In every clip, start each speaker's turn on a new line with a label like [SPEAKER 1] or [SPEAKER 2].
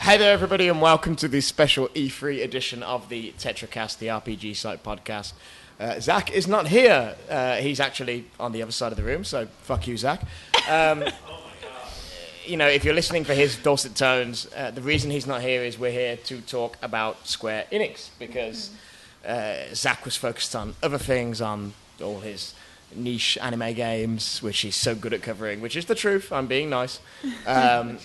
[SPEAKER 1] Hey there, everybody, and welcome to this special E3 edition of the TetraCast, the RPG site podcast. Zach is not here. He's actually on the other side of the room, so fuck you, Zach. You know, if you're listening for his dulcet tones, the reason he's not here is we're here to talk about Square Enix, because Zach was focused on other things, on all his niche anime games, which he's so good at covering, which is the truth. I'm being nice. And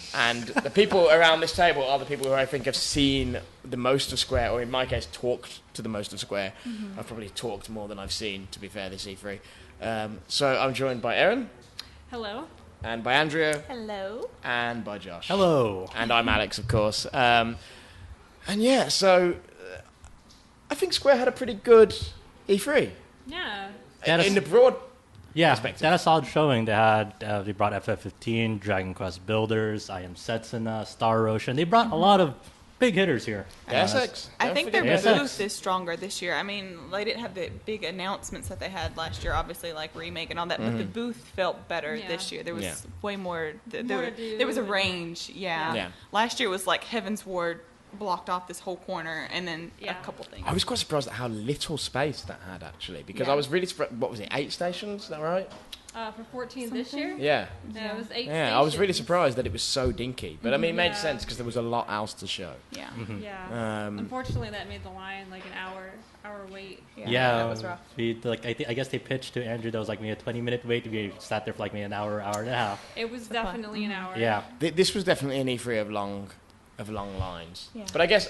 [SPEAKER 1] the people around this table are the people who I think have seen the most of Square, or in my case, talked to the most of Square. I've probably talked more than I've seen, to be fair, this E3. So I'm joined by Erren.
[SPEAKER 2] Hello.
[SPEAKER 1] And by Andrea.
[SPEAKER 3] Hello.
[SPEAKER 1] And by Josh.
[SPEAKER 4] Hello.
[SPEAKER 1] And I'm Alex, of course. And yeah, so I think Square had a pretty good E3.
[SPEAKER 2] Yeah.
[SPEAKER 1] In the broad
[SPEAKER 4] perspective. They had a solid showing. They brought FF15, Dragon Quest Builders, I Am Setsuna, Star Ocean. They brought a lot of big hitters here.
[SPEAKER 1] Deus Ex.
[SPEAKER 3] I think their
[SPEAKER 4] Deus
[SPEAKER 3] booth is stronger this year. I mean, they didn't have the big announcements that they had last year, obviously, like Remake and all that, but the booth felt better this year. There was way more. There was a range, yeah. Last year was like Heaven's Ward blocked off this whole corner, and then a couple things.
[SPEAKER 1] I was quite surprised at how little space that had, actually, because I was really surprised. What was it, 8 stations? Is that right?
[SPEAKER 2] For 14 this year?
[SPEAKER 1] Yeah.
[SPEAKER 2] Yeah, it was 8
[SPEAKER 1] Yeah, I was really surprised that it was so dinky. But, I mean, it made sense because there was a lot else to show.
[SPEAKER 3] Yeah.
[SPEAKER 2] Yeah. Unfortunately, that made the line like an hour wait.
[SPEAKER 3] Yeah, that was rough.
[SPEAKER 4] I guess they pitched to Andrew that was like maybe a 20-minute wait. We sat there for like maybe an hour and a half.
[SPEAKER 2] It was definitely an hour.
[SPEAKER 4] Yeah.
[SPEAKER 1] This was definitely an E3 of long lines.
[SPEAKER 3] Yeah.
[SPEAKER 1] But I guess...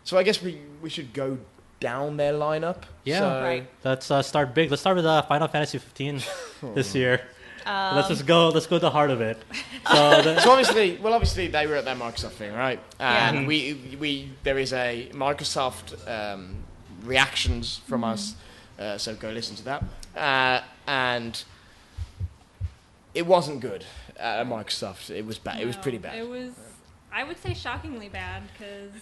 [SPEAKER 1] So I guess we should go down their lineup.
[SPEAKER 4] Yeah.
[SPEAKER 1] So,
[SPEAKER 3] Right.
[SPEAKER 4] Let's start big. Let's start with Final Fantasy 15 this year. Let's go to the heart of it.
[SPEAKER 1] So obviously they were at their Microsoft thing, right? And there is a Microsoft reactions from us, so go listen to that. And it wasn't good at Microsoft. It was bad. It was pretty bad.
[SPEAKER 2] It was, I would say, shockingly bad, because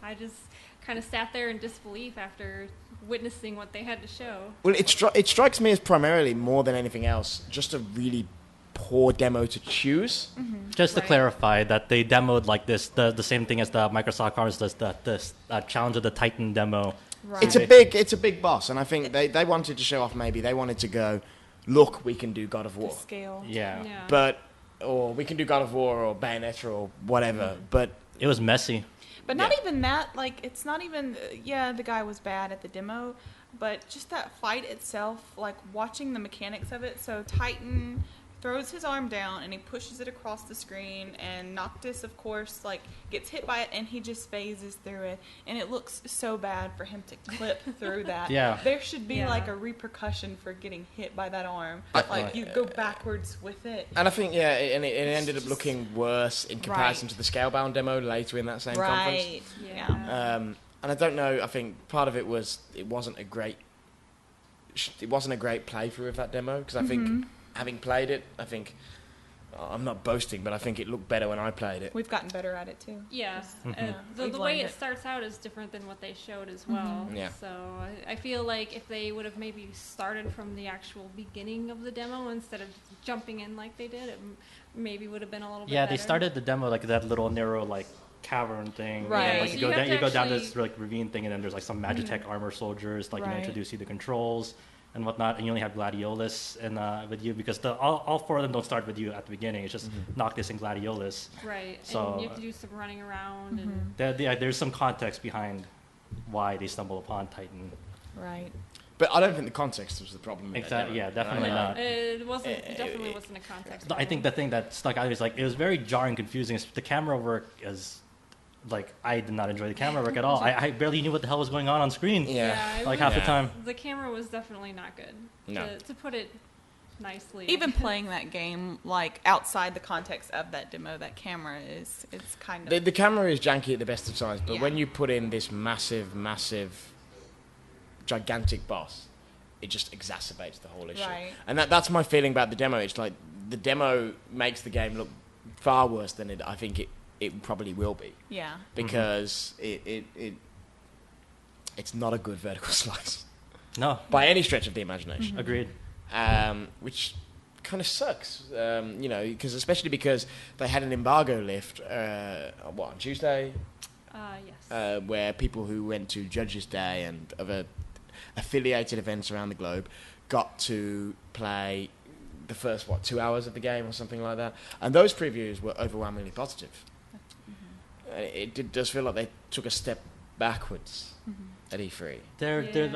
[SPEAKER 2] I just kind of sat there in disbelief after witnessing what they had to show.
[SPEAKER 1] Well, it strikes me as primarily, more than anything else, just a really poor demo to choose.
[SPEAKER 4] Just to clarify that they demoed like this, the same thing as the Microsoft Conference does, the Challenge of the Titan demo.
[SPEAKER 3] Right.
[SPEAKER 1] It's a big boss, and I think they wanted to show off. Maybe they wanted to go, look, we can do God of War.
[SPEAKER 3] The scale.
[SPEAKER 4] Yeah.
[SPEAKER 1] Or we can do God of War or Bayonetta or whatever. But
[SPEAKER 4] it was messy.
[SPEAKER 3] But not even that, like, it's not even, the guy was bad at the demo, but just that fight itself, like, watching the mechanics of it. So Titan throws his arm down, and he pushes it across the screen, and Noctis, of course, like, gets hit by it, and he just phases through it, and it looks so bad for him to clip through that.
[SPEAKER 4] Yeah.
[SPEAKER 3] There should be, like, a repercussion for getting hit by that arm. Like, you go backwards with it.
[SPEAKER 1] And I think, and it ended up looking worse in comparison to the Scalebound demo later in that same conference.
[SPEAKER 3] Right. Yeah.
[SPEAKER 1] And I don't know, I think part of it was it wasn't a great playthrough of that demo, because I think having played it, I think I'm not boasting, but I think it looked better when I played it.
[SPEAKER 3] We've gotten better at it too.
[SPEAKER 2] Yeah. The way it starts out is different than what they showed as well.
[SPEAKER 1] Yeah.
[SPEAKER 2] So I feel like if they would have maybe started from the actual beginning of the demo instead of jumping in like they did, it maybe would have been a little bit better.
[SPEAKER 4] They started the demo like that little narrow like cavern thing.
[SPEAKER 3] Right.
[SPEAKER 4] Like you go down this like ravine thing, and then there's like some Magitech armor soldiers like introduce you to controls and whatnot, and you only have Gladiolus and with you, because all 4 of them don't start with you at the beginning. It's just Noctis and Gladiolus.
[SPEAKER 2] Right.
[SPEAKER 4] So
[SPEAKER 2] and you have to do some running around. And
[SPEAKER 4] there's some context behind why they stumble upon Titan.
[SPEAKER 3] Right.
[SPEAKER 1] But I don't think the context was the problem.
[SPEAKER 4] Exactly. Yeah, definitely not.
[SPEAKER 2] It definitely wasn't a context.
[SPEAKER 4] I think the thing that stuck out is like it was very jarring, confusing. The camera work is like I did not enjoy the camera work at all. I barely knew what the hell was going on screen. Half the time.
[SPEAKER 2] The camera was definitely not good.
[SPEAKER 1] No.
[SPEAKER 2] To put it nicely.
[SPEAKER 3] Even playing that game, like, outside the context of that demo, that camera it's kind of...
[SPEAKER 1] The camera is janky at the best of times, but when you put in this massive, gigantic boss, it just exacerbates the whole issue.
[SPEAKER 3] Right.
[SPEAKER 1] And that's my feeling about the demo. It's like the demo makes the game look far worse than I think it probably will be.
[SPEAKER 3] Yeah.
[SPEAKER 1] Because it's not a good vertical slice.
[SPEAKER 4] No.
[SPEAKER 1] By any stretch of the imagination.
[SPEAKER 4] Agreed.
[SPEAKER 1] Which kind of sucks, because especially because they had an embargo lift, on Tuesday?
[SPEAKER 2] Yes.
[SPEAKER 1] Where people who went to Judges' Day and other affiliated events around the globe got to play the first 2 hours of the game or something like that, and those previews were overwhelmingly positive. It does feel like they took a step backwards at E3.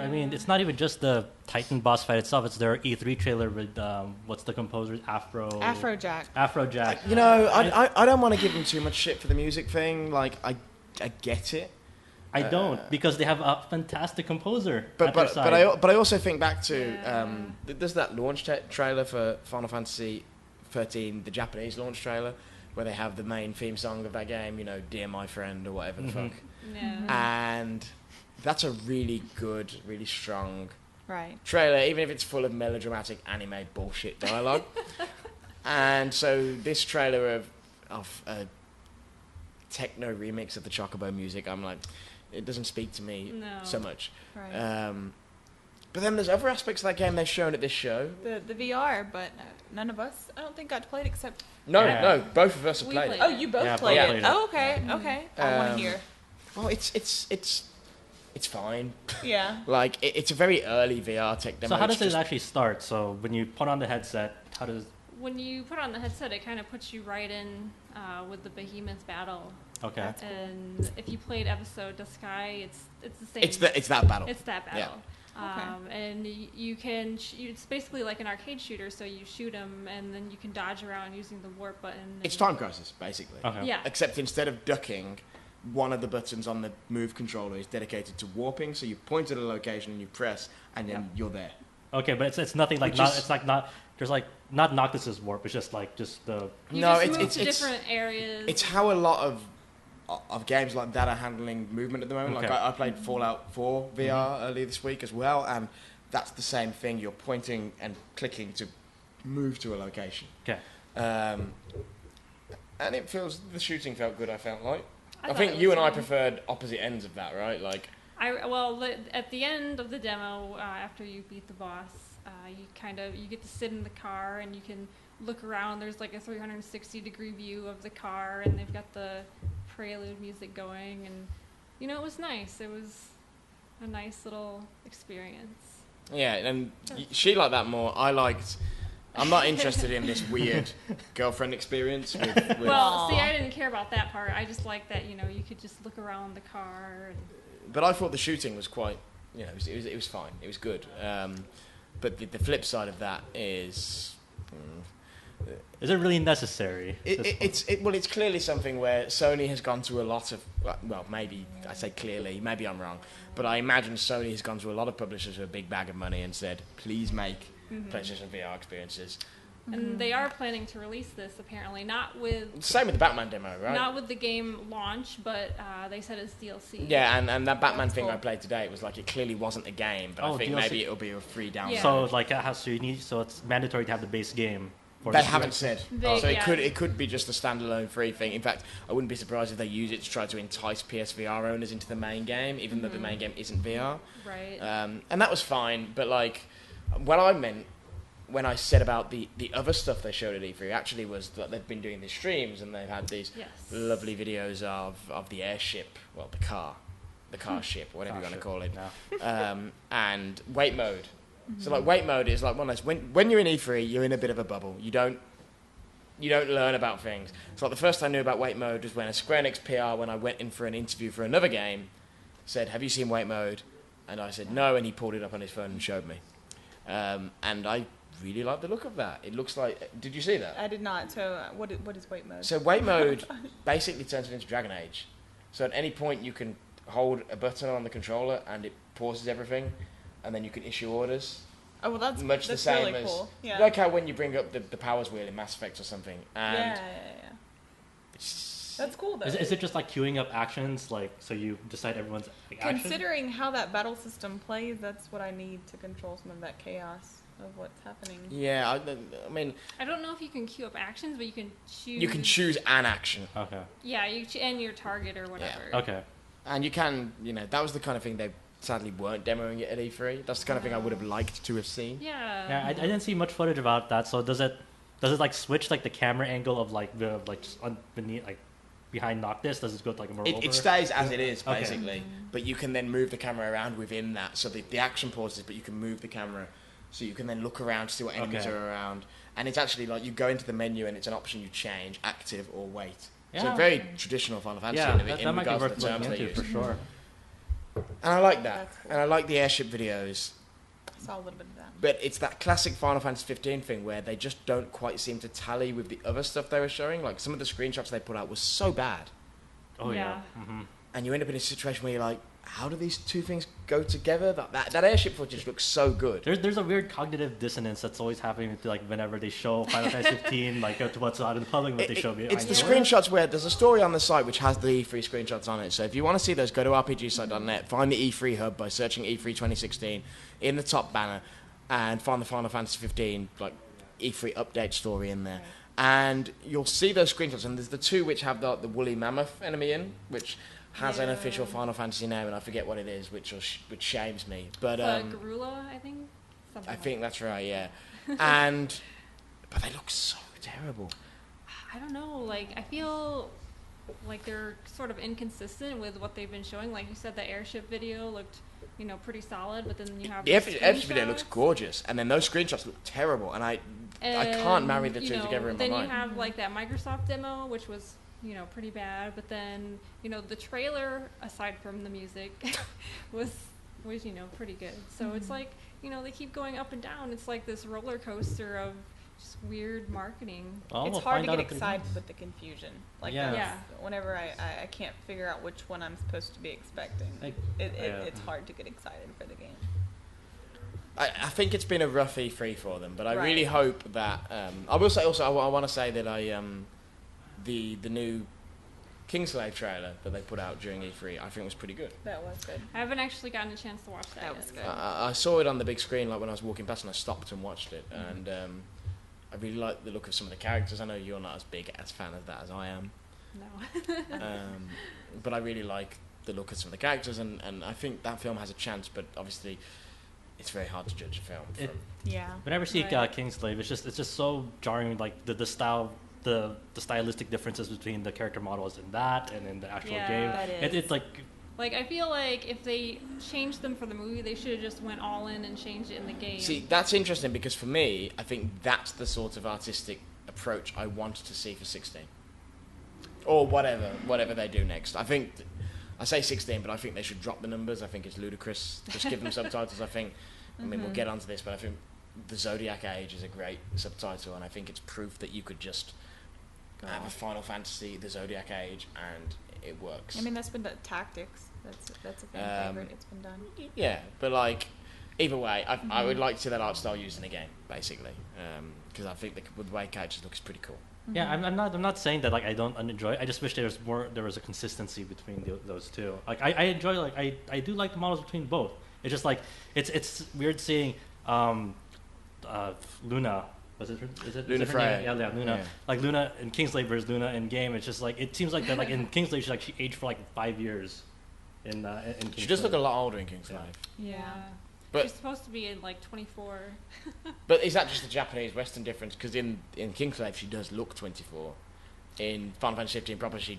[SPEAKER 4] I mean, it's not even just the Titan boss fight itself. It's their E3 trailer with what's the composer?
[SPEAKER 3] Afrojack.
[SPEAKER 4] Afrojack.
[SPEAKER 1] I don't want to give them too much shit for the music thing. Like, I get it.
[SPEAKER 4] I don't, because they have a fantastic composer.
[SPEAKER 1] But I also think back to there's that launch trailer for Final Fantasy XIII, the Japanese launch trailer, where they have the main theme song of that game, Dear My Friend or whatever the fuck.
[SPEAKER 2] Yeah.
[SPEAKER 1] And that's a really good, really strong
[SPEAKER 3] trailer,
[SPEAKER 1] even if it's full of melodramatic anime bullshit dialogue. And so this trailer of a techno remix of the Chocobo music, I'm like, it doesn't speak to me so much.
[SPEAKER 3] Right.
[SPEAKER 1] But then there's other aspects of that game they've shown at this show.
[SPEAKER 3] The VR, but none of us, I don't think, got to play it except...
[SPEAKER 1] No, both of us have
[SPEAKER 2] We
[SPEAKER 1] played
[SPEAKER 2] played
[SPEAKER 1] it.
[SPEAKER 3] Oh, you both played it? Oh, okay, okay. I want to hear.
[SPEAKER 1] Well, it's fine.
[SPEAKER 3] Yeah.
[SPEAKER 1] Like, it's a very early VR tech demo.
[SPEAKER 4] So how does it actually start? So when you put on the headset, how does...
[SPEAKER 2] When you put on the headset, it kind of puts you right in with the Behemoth battle.
[SPEAKER 4] Okay.
[SPEAKER 2] And if you played episode to Sky, it's the same.
[SPEAKER 1] It's that battle.
[SPEAKER 2] It's that battle.
[SPEAKER 3] Yeah.
[SPEAKER 2] And you can it's basically like an arcade shooter, so you shoot them and then you can dodge around using the warp button.
[SPEAKER 1] It's Time Crisis, basically.
[SPEAKER 4] Okay.
[SPEAKER 2] Yeah.
[SPEAKER 1] Except instead of ducking, one of the buttons on the move controller is dedicated to warping, so you point at a location and you press, and then you're there.
[SPEAKER 4] Okay, but it's nothing like not Noctis's warp. It's just the...
[SPEAKER 2] You just move to different areas.
[SPEAKER 1] It's how a lot of games like that are handling movement at the moment.
[SPEAKER 4] Okay.
[SPEAKER 1] Like I played Fallout 4 VR earlier this week as well, and that's the same thing. You're pointing and clicking to move to a location.
[SPEAKER 4] Okay.
[SPEAKER 1] And the shooting felt good, I felt like. I
[SPEAKER 2] thought
[SPEAKER 1] think
[SPEAKER 2] it
[SPEAKER 1] you
[SPEAKER 2] was
[SPEAKER 1] and I
[SPEAKER 2] fun.
[SPEAKER 1] preferred opposite ends of that, right? Like,
[SPEAKER 2] at the end of the demo, after you beat the boss, you get to sit in the car and you can look around. There's like a 360-degree view of the car, and they've got the prelude music going, and it was nice. It was a nice little experience.
[SPEAKER 1] yeah, and she liked that more. I'm not interested in this weird girlfriend experience.
[SPEAKER 2] Well, see, I didn't care about that part. I just liked that you could just look around the car.
[SPEAKER 1] But I thought the shooting was quite, it was fine. It was good. But the flip side of that is.
[SPEAKER 4] Is it really necessary?
[SPEAKER 1] It's clearly something where Sony has gone to a lot of, maybe I say clearly, maybe I'm wrong, but I imagine Sony has gone to a lot of publishers with a big bag of money and said, please make PlayStation VR experiences.
[SPEAKER 2] And they are planning to release this, apparently, not with...
[SPEAKER 1] Same with the Batman demo, right?
[SPEAKER 2] Not with the game launch, but they said it's DLC.
[SPEAKER 1] Yeah, and that Batman thing
[SPEAKER 3] cool.
[SPEAKER 1] I played today, it was like, it clearly wasn't a game, but I think
[SPEAKER 4] DLC.
[SPEAKER 1] maybe it'll be a free download.
[SPEAKER 2] Yeah.
[SPEAKER 4] So it's mandatory to have the base game.
[SPEAKER 1] They haven't said. So
[SPEAKER 2] Yeah.
[SPEAKER 1] it could be just a standalone free thing. In fact, I wouldn't be surprised if they use it to try to entice PSVR owners into the main game, even though the main game isn't VR.
[SPEAKER 2] Right.
[SPEAKER 1] And that was fine, but like, what I meant when I said about the other stuff they showed at E3 actually was that they've been doing these streams and they've had these lovely videos of the airship, well, the car ship, whatever you want to call it, and wait mode. So like wait mode is like one of those, when you're in E3, you're in a bit of a bubble. You don't learn about things. So like the first I knew about wait mode was when a Square Enix PR, when I went in for an interview for another game, said, "Have you seen wait mode?" And I said no, and he pulled it up on his phone and showed me. And I really like the look of that. It looks like. Did you see that?
[SPEAKER 3] I did not. So what is wait mode?
[SPEAKER 1] So wait mode basically turns it into Dragon Age. So at any point you can hold a button on the controller and it pauses everything, and then you can issue orders.
[SPEAKER 3] Oh well, that's
[SPEAKER 1] much the same
[SPEAKER 3] really
[SPEAKER 1] as
[SPEAKER 3] cool. Yeah.
[SPEAKER 1] like how when you bring up the powers wheel in Mass Effect or something. And
[SPEAKER 3] yeah. That's cool though.
[SPEAKER 4] Is it just like queuing up actions, like so you decide everyone's action?
[SPEAKER 3] Considering how that battle system plays, that's what I need to control some of that chaos of what's happening.
[SPEAKER 1] Yeah, I mean,
[SPEAKER 2] I don't know if you can queue up actions, but you can choose.
[SPEAKER 1] you can choose an action.
[SPEAKER 4] Okay.
[SPEAKER 2] Yeah, and your target or whatever.
[SPEAKER 4] Okay.
[SPEAKER 1] And you can, that was the kind of thing sadly weren't demoing it at E3. That's the kind of thing I would have liked to have seen.
[SPEAKER 2] Yeah.
[SPEAKER 4] I didn't see much footage about that. So does it like switch like the camera angle of like the beneath like behind Noctis? Does it go like more over?
[SPEAKER 1] It stays as it is basically,
[SPEAKER 4] Okay.
[SPEAKER 1] but you can then move the camera around within that. So the action pauses, but you can move the camera, so you can then look around to see what enemies are around. And it's actually like you go into the menu and it's an option you change, active or wait.
[SPEAKER 4] Yeah.
[SPEAKER 1] So very traditional Final Fantasy
[SPEAKER 4] Yeah,
[SPEAKER 1] in
[SPEAKER 4] that might be
[SPEAKER 1] regards
[SPEAKER 4] worth
[SPEAKER 1] to the terms
[SPEAKER 4] looking
[SPEAKER 1] they
[SPEAKER 4] into
[SPEAKER 1] use.
[SPEAKER 4] for sure.
[SPEAKER 1] And I like that.
[SPEAKER 3] That's cool.
[SPEAKER 1] And I like the airship videos.
[SPEAKER 3] I saw a little bit of that.
[SPEAKER 1] But it's that classic Final Fantasy 15 thing where they just don't quite seem to tally with the other stuff they were showing. Like some of the screenshots they put out was so bad.
[SPEAKER 4] Oh yeah.
[SPEAKER 2] Yeah.
[SPEAKER 4] Mm-hmm.
[SPEAKER 1] And you end up in a situation where you're like, how do these two things go together? That airship footage looks so good.
[SPEAKER 4] There's a weird cognitive dissonance that's always happening to, like whenever they show Final Fantasy 15, like to what's out in the public, what they show me.
[SPEAKER 1] It's the screenshots where there's a story on the site which has the E3 screenshots on it. So if you want to see those, go to rpgsite.net, find the E3 hub by searching E3 2016 in the top banner, and find the Final Fantasy 15 like E3 update story in there. And you'll see those screenshots, and there's the two which have the woolly mammoth enemy in, which has an official Final Fantasy name, and I forget what it is, which shames me. But
[SPEAKER 2] Garula, I think.
[SPEAKER 1] I think that's right, yeah. But they look so terrible.
[SPEAKER 2] I don't know. Like I feel like they're sort of inconsistent with what they've been showing. Like you said, the airship video looked, pretty solid, but then you have
[SPEAKER 1] The airship video looks
[SPEAKER 2] screenshots.
[SPEAKER 1] gorgeous, and then those screenshots look terrible, and I can't marry the two together in my
[SPEAKER 2] Then
[SPEAKER 1] mind.
[SPEAKER 2] you have like that Microsoft demo, which was pretty bad, but then the trailer, aside from the music, was pretty good. So it's like they keep going up and down. It's like this roller coaster of just weird marketing.
[SPEAKER 4] Well,
[SPEAKER 3] It's
[SPEAKER 4] we'll
[SPEAKER 3] hard
[SPEAKER 4] find
[SPEAKER 3] to
[SPEAKER 4] out
[SPEAKER 3] get
[SPEAKER 4] if it
[SPEAKER 3] excited
[SPEAKER 4] comes.
[SPEAKER 3] with the confusion. Like
[SPEAKER 4] Yeah.
[SPEAKER 3] that's whenever I can't figure out which one I'm supposed to be expecting. It's hard to get excited for the game.
[SPEAKER 1] I think it's been a rough E3 for them, but I
[SPEAKER 3] Right.
[SPEAKER 1] really hope that. I will say also, I want to say that the new Kingslave trailer that they put out during E3, I think was pretty good.
[SPEAKER 3] That was good.
[SPEAKER 2] I haven't actually gotten a chance to watch that.
[SPEAKER 3] That
[SPEAKER 2] yet,
[SPEAKER 3] was
[SPEAKER 2] so-
[SPEAKER 3] good.
[SPEAKER 1] I saw it on the big screen like when I was walking past, and I stopped and watched it, and I really like the look of some of the characters. I know you're not as big as fan of that as I am,
[SPEAKER 2] No.
[SPEAKER 1] but I really like the look of some of the characters, and I think that film has a chance, but obviously it's very hard to judge a film.
[SPEAKER 4] It-
[SPEAKER 1] From.
[SPEAKER 3] Yeah.
[SPEAKER 4] Whenever I see
[SPEAKER 2] Right.
[SPEAKER 4] Kingslave, it's just so jarring. Like the style, the stylistic differences between the character models in that and in the actual
[SPEAKER 2] Yeah.
[SPEAKER 4] game.
[SPEAKER 3] That is.
[SPEAKER 4] It's like
[SPEAKER 2] Like I feel like if they changed them for the movie, they should have just went all in and changed it in the game.
[SPEAKER 1] See, that's interesting because for me, I think that's the sort of artistic approach I wanted to see for 16. Or whatever they do next. I think, I say 16, but I think they should drop the numbers. I think it's ludicrous. Just give them subtitles. I mean, we'll get onto this, but I think the Zodiac Age is a great subtitle, and I think it's proof that you could just have a Final Fantasy, the Zodiac Age, and it works.
[SPEAKER 3] I mean, that's been the tactics. That's a fan favorite. It's been done.
[SPEAKER 1] Yeah, but like, either way, I would like to see that art style used in the game, basically, because I think the way characters look is pretty cool.
[SPEAKER 4] yeah, I'm not saying that like I don't enjoy it. I just wish there was a consistency between those two. Like I enjoy I do like the models between both. It's just like it's weird seeing Luna. Is it
[SPEAKER 1] Luna
[SPEAKER 4] her
[SPEAKER 1] Freya.
[SPEAKER 4] name? Yeah, Luna.
[SPEAKER 1] Yeah.
[SPEAKER 4] Like Luna in Kingslave versus Luna in game. It's just like it seems like that. Like in Kingslave, she aged for like 5 years. In Kingslave.
[SPEAKER 1] She does look a lot older in Kingslave.
[SPEAKER 2] yeah.
[SPEAKER 1] But-
[SPEAKER 2] She's supposed to be in like 24.
[SPEAKER 1] But is that just the Japanese Western difference? Because in Kingslave she does look 24. In Final Fantasy 15 proper she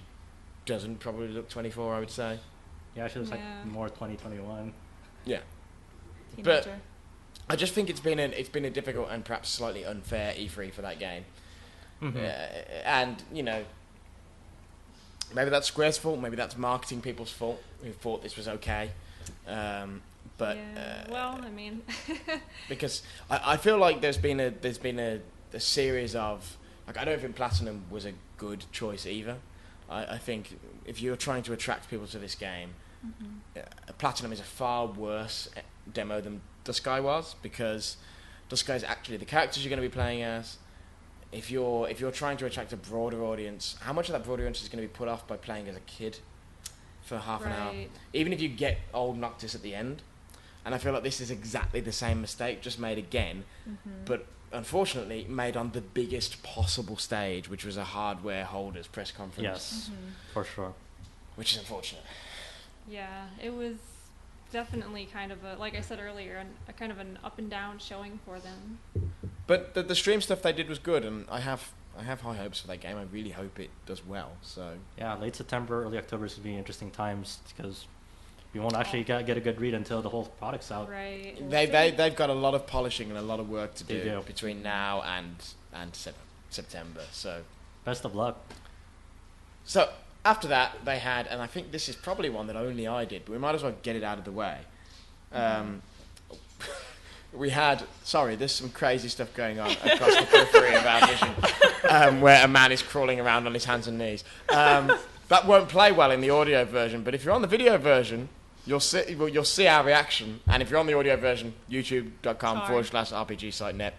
[SPEAKER 1] doesn't probably look 24, I would say.
[SPEAKER 4] Yeah, she looks like
[SPEAKER 2] Yeah.
[SPEAKER 4] more 2021.
[SPEAKER 1] Yeah.
[SPEAKER 3] Teenager.
[SPEAKER 1] But I just think it's been a difficult and perhaps slightly unfair E3 for that game.
[SPEAKER 4] Mhm.
[SPEAKER 1] And, maybe that's Square's fault, maybe that's marketing people's fault who thought this was okay. But
[SPEAKER 2] yeah. Well, I mean.
[SPEAKER 1] because I feel like there's been a series of, like, I don't think Platinum was a good choice either. I think if you're trying to attract people to this game, Platinum is a far worse demo than Duskai was, because Duskai is actually the characters you're going to be playing as. If you're trying to attract a broader audience, how much of that broader audience is going to be put off by playing as a kid for half an hour?
[SPEAKER 2] Right.
[SPEAKER 1] Even if you get old Noctis at the end. And I feel like this is exactly the same mistake, just made again, but unfortunately made on the biggest possible stage, which was a hardware holders press conference.
[SPEAKER 4] Yes, for sure.
[SPEAKER 1] Which is unfortunate.
[SPEAKER 2] Yeah, it was definitely kind of like I said earlier, a kind of an up and down showing for them.
[SPEAKER 1] But the stream stuff they did was good, and I have high hopes for that game. I really hope it does well. So
[SPEAKER 4] yeah, late September, early October is going to be interesting times because we won't actually get a good read until the whole product's out.
[SPEAKER 2] Right.
[SPEAKER 1] They've got a lot of polishing and a lot of work to
[SPEAKER 4] They
[SPEAKER 1] do
[SPEAKER 4] do.
[SPEAKER 1] between now and September. So
[SPEAKER 4] Best of luck.
[SPEAKER 1] So after that, they had, and I think this is probably one that only I did, but we might as well get it out of the way. We had, there's some crazy stuff going on across the periphery of our vision, where a man is crawling around on his hands and knees. That won't play well in the audio version, but if you're on the video version, you'll see our reaction. And if you're on the audio version, youtube.com/RPG site net.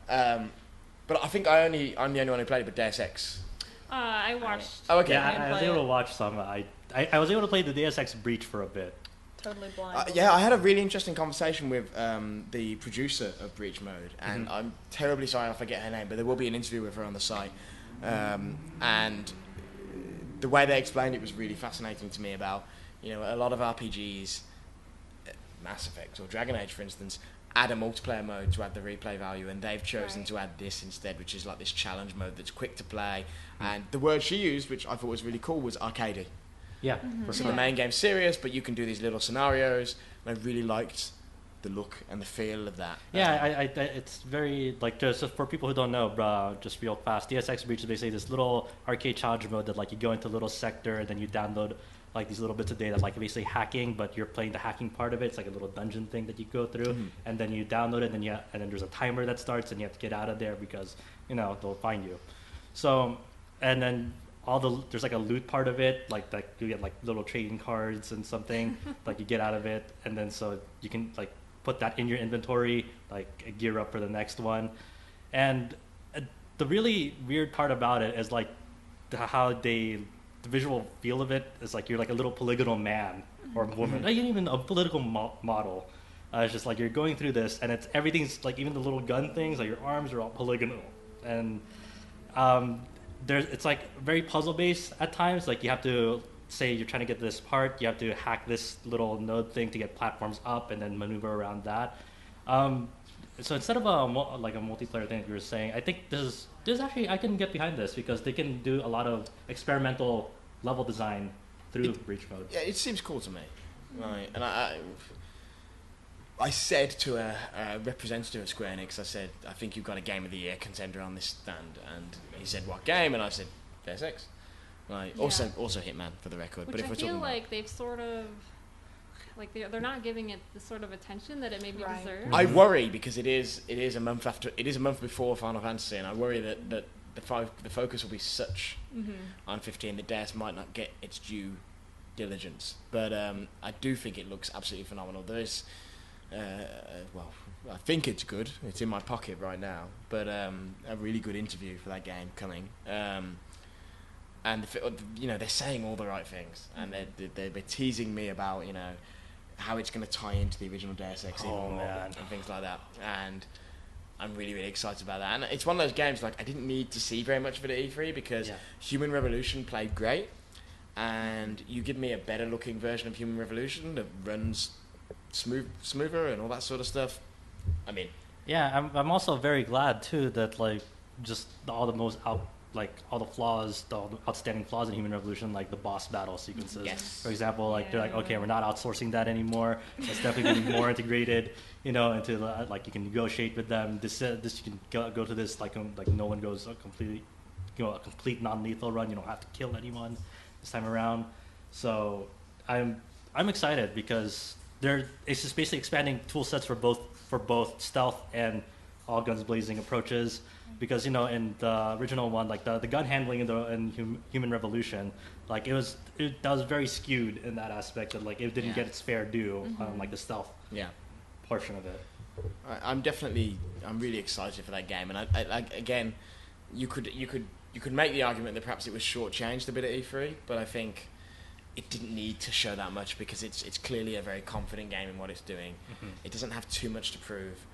[SPEAKER 1] But I think I'm the only one who played it, but Deus Ex.
[SPEAKER 2] I watched.
[SPEAKER 1] Oh, okay.
[SPEAKER 4] Yeah, I was able to watch some. I was able to play the Deus Ex Breach for a bit.
[SPEAKER 3] Totally blind.
[SPEAKER 1] Yeah, I had a really interesting conversation with the producer of Breach Mode, and I'm terribly sorry I forget her name, but there will be an interview with her on the site. And the way they explained it was really fascinating to me about, a lot of RPGs, Mass Effect or Dragon Age, for instance, add a multiplayer mode to add the replay value, and they've chosen to add this instead, which is like this challenge mode that's quick to play. And the word she used, which I thought was really cool, was arcadey.
[SPEAKER 4] Yeah.
[SPEAKER 1] So the main game's serious, but you can do these little scenarios. And I really liked the look and the feel of that.
[SPEAKER 4] Yeah, it's very, like, just for people who don't know, just real fast, Deus Ex Breach is basically this little arcade challenge mode that, like, you go into a little sector and then you download, like, these little bits of data, like, basically hacking, but you're playing the hacking part of it. It's like a little dungeon thing that you go through, and then you download it, and then there's a timer that starts, and you have to get out of there because, they'll find you. So, and then there's like a loot part of it, like you get like little trading cards and something, like you get out of it, and then so you can like put that in your inventory, like gear up for the next one. And the really weird part about it is like how the visual feel of it is like you're like a little polygonal man or woman, not even a political model. It's just like you're going through this, and everything's like even the little gun things, like your arms are all polygonal, and it's like very puzzle based at times. Like you have to say you're trying to get this part, you have to hack this little node thing to get platforms up, and then maneuver around that. So instead of a multiplayer thing that you were saying, I think this actually I can get behind this because they can do a lot of experimental level design through Breach Mode.
[SPEAKER 1] Yeah, it seems cool to me. Right, and I said to a representative of Square Enix, I said, I think you've got a Game of the Year contender on this stand. And he said, what game? And I said, Deus Ex. Right.
[SPEAKER 2] Yeah.
[SPEAKER 1] Also Hitman, for the record.
[SPEAKER 2] Which
[SPEAKER 1] but if
[SPEAKER 2] I
[SPEAKER 1] we're
[SPEAKER 2] feel
[SPEAKER 1] talking
[SPEAKER 2] like they've sort of, like they're not giving it the sort of attention that it maybe deserves.
[SPEAKER 1] I worry because it is a month before Final Fantasy, and I worry that the focus will be such on 15 that Deus might not get its due diligence. But I do think it looks absolutely phenomenal. There is. I think it's good. It's in my pocket right now, but a really good interview for that game coming. And they're saying all the right things, and they're teasing me about how it's going to tie into the original Deus Ex even more and things like that. And I'm really, really excited about that. And it's one of those games like I didn't need to see very much of it at E3 because Human Revolution played great, and you give me a better looking version of Human Revolution that runs smoother and all that sort of stuff. I mean,
[SPEAKER 4] yeah, I'm also very glad too that like just all the flaws, the outstanding flaws in Human Revolution, like the boss battle sequences, for example, like they're like, okay, we're not outsourcing that anymore. It's definitely getting more integrated, into like you can negotiate with them. This you can go to this like no one goes a complete non-lethal run. You don't have to kill anyone this time around. So I'm excited because it's just basically expanding tool sets for both stealth and all guns blazing approaches. Because in the original one, like the gun handling in Human Revolution, like that was very skewed in that aspect that like it didn't get its fair due on like the stealth portion of it.
[SPEAKER 1] I'm really excited for that game, and I again, you could make the argument that perhaps it was shortchanged a bit at E3, but I think it didn't need to show that much because it's clearly a very confident game in what it's doing. It doesn't have too much to prove.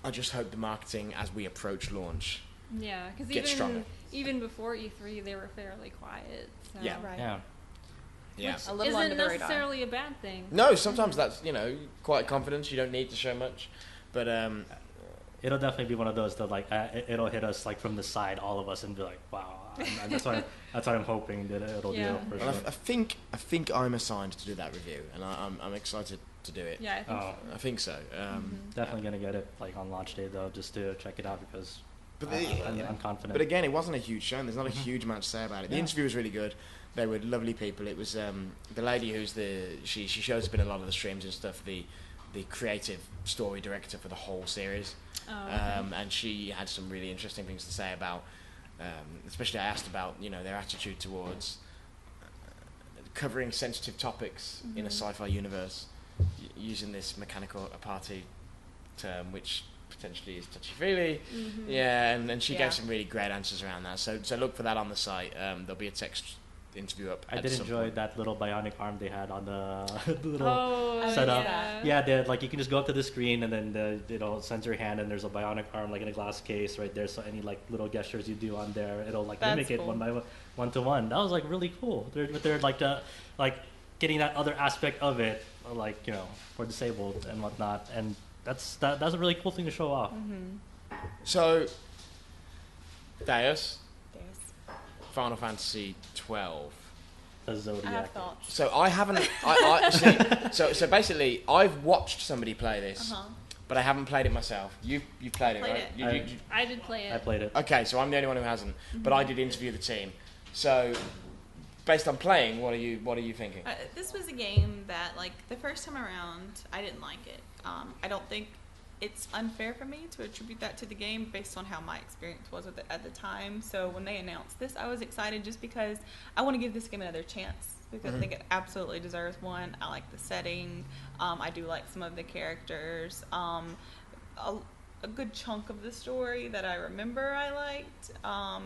[SPEAKER 1] I just hope the marketing as we approach launch
[SPEAKER 2] because
[SPEAKER 1] gets stronger.
[SPEAKER 2] even before E3 they were fairly quiet. So.
[SPEAKER 1] Yeah.
[SPEAKER 3] Right.
[SPEAKER 4] Yeah.
[SPEAKER 1] Yeah.
[SPEAKER 2] Which
[SPEAKER 3] A little under
[SPEAKER 2] isn't
[SPEAKER 3] the radar.
[SPEAKER 2] necessarily a bad thing.
[SPEAKER 1] No, sometimes that's, quite confidence. You don't need to show much. But
[SPEAKER 4] It'll definitely be one of those that like it'll hit us like from the side, all of us, and be like, wow. And that's what I'm hoping that it'll
[SPEAKER 2] Yeah.
[SPEAKER 4] do. For
[SPEAKER 1] well,
[SPEAKER 4] sure.
[SPEAKER 1] I think I'm assigned to do that review, and I'm excited to do it.
[SPEAKER 2] Yeah, I think so.
[SPEAKER 1] I think so.
[SPEAKER 4] Definitely gonna get it like on launch day though, just to check it out because
[SPEAKER 1] But
[SPEAKER 4] I'm confident.
[SPEAKER 1] But again, it wasn't a huge show, and there's not a huge amount to say about it. The interview was really good. They were lovely people. It was the lady who's she shows up in a lot of the streams and stuff. The creative story director for the whole series, and she had some really interesting things to say about. Especially, I asked about their attitude towards covering sensitive topics in a sci-fi universe using this mechanical apartheid term, which potentially is touchy-feely. Yeah, and she gave some really great answers around that. So look for that on the site. There'll be a text interview up.
[SPEAKER 4] I did enjoy that little bionic arm they had on the little
[SPEAKER 2] Oh,
[SPEAKER 4] setup.
[SPEAKER 2] yeah.
[SPEAKER 4] Like you can just go up to the screen and then sends your hand and there's a bionic arm like in a glass case right there. So any like little gestures you do on there, it'll like mimic it one to one. That was like really cool. They're like getting that other aspect of it, like for disabled and whatnot, and that's a really cool thing to show off.
[SPEAKER 1] So, Deus, Final Fantasy XII.
[SPEAKER 4] The Zodiac.
[SPEAKER 3] I have thoughts.
[SPEAKER 1] So I haven't. I see. So basically, I've watched somebody play this, but I haven't played it myself. You played it,
[SPEAKER 3] Played
[SPEAKER 1] right?
[SPEAKER 3] it.
[SPEAKER 2] I did play it.
[SPEAKER 4] I played it.
[SPEAKER 1] Okay, so I'm the only one who hasn't, but I did interview the team. So, based on playing, what are you thinking?
[SPEAKER 3] This was a game that, like, the first time around, I didn't like it. I don't think it's unfair for me to attribute that to the game based on how my experience was with it at the time. So when they announced this, I was excited just because I want to give this game another chance because I think it absolutely deserves one. I like the setting. I do like some of the characters. A good chunk of the story that I remember I liked.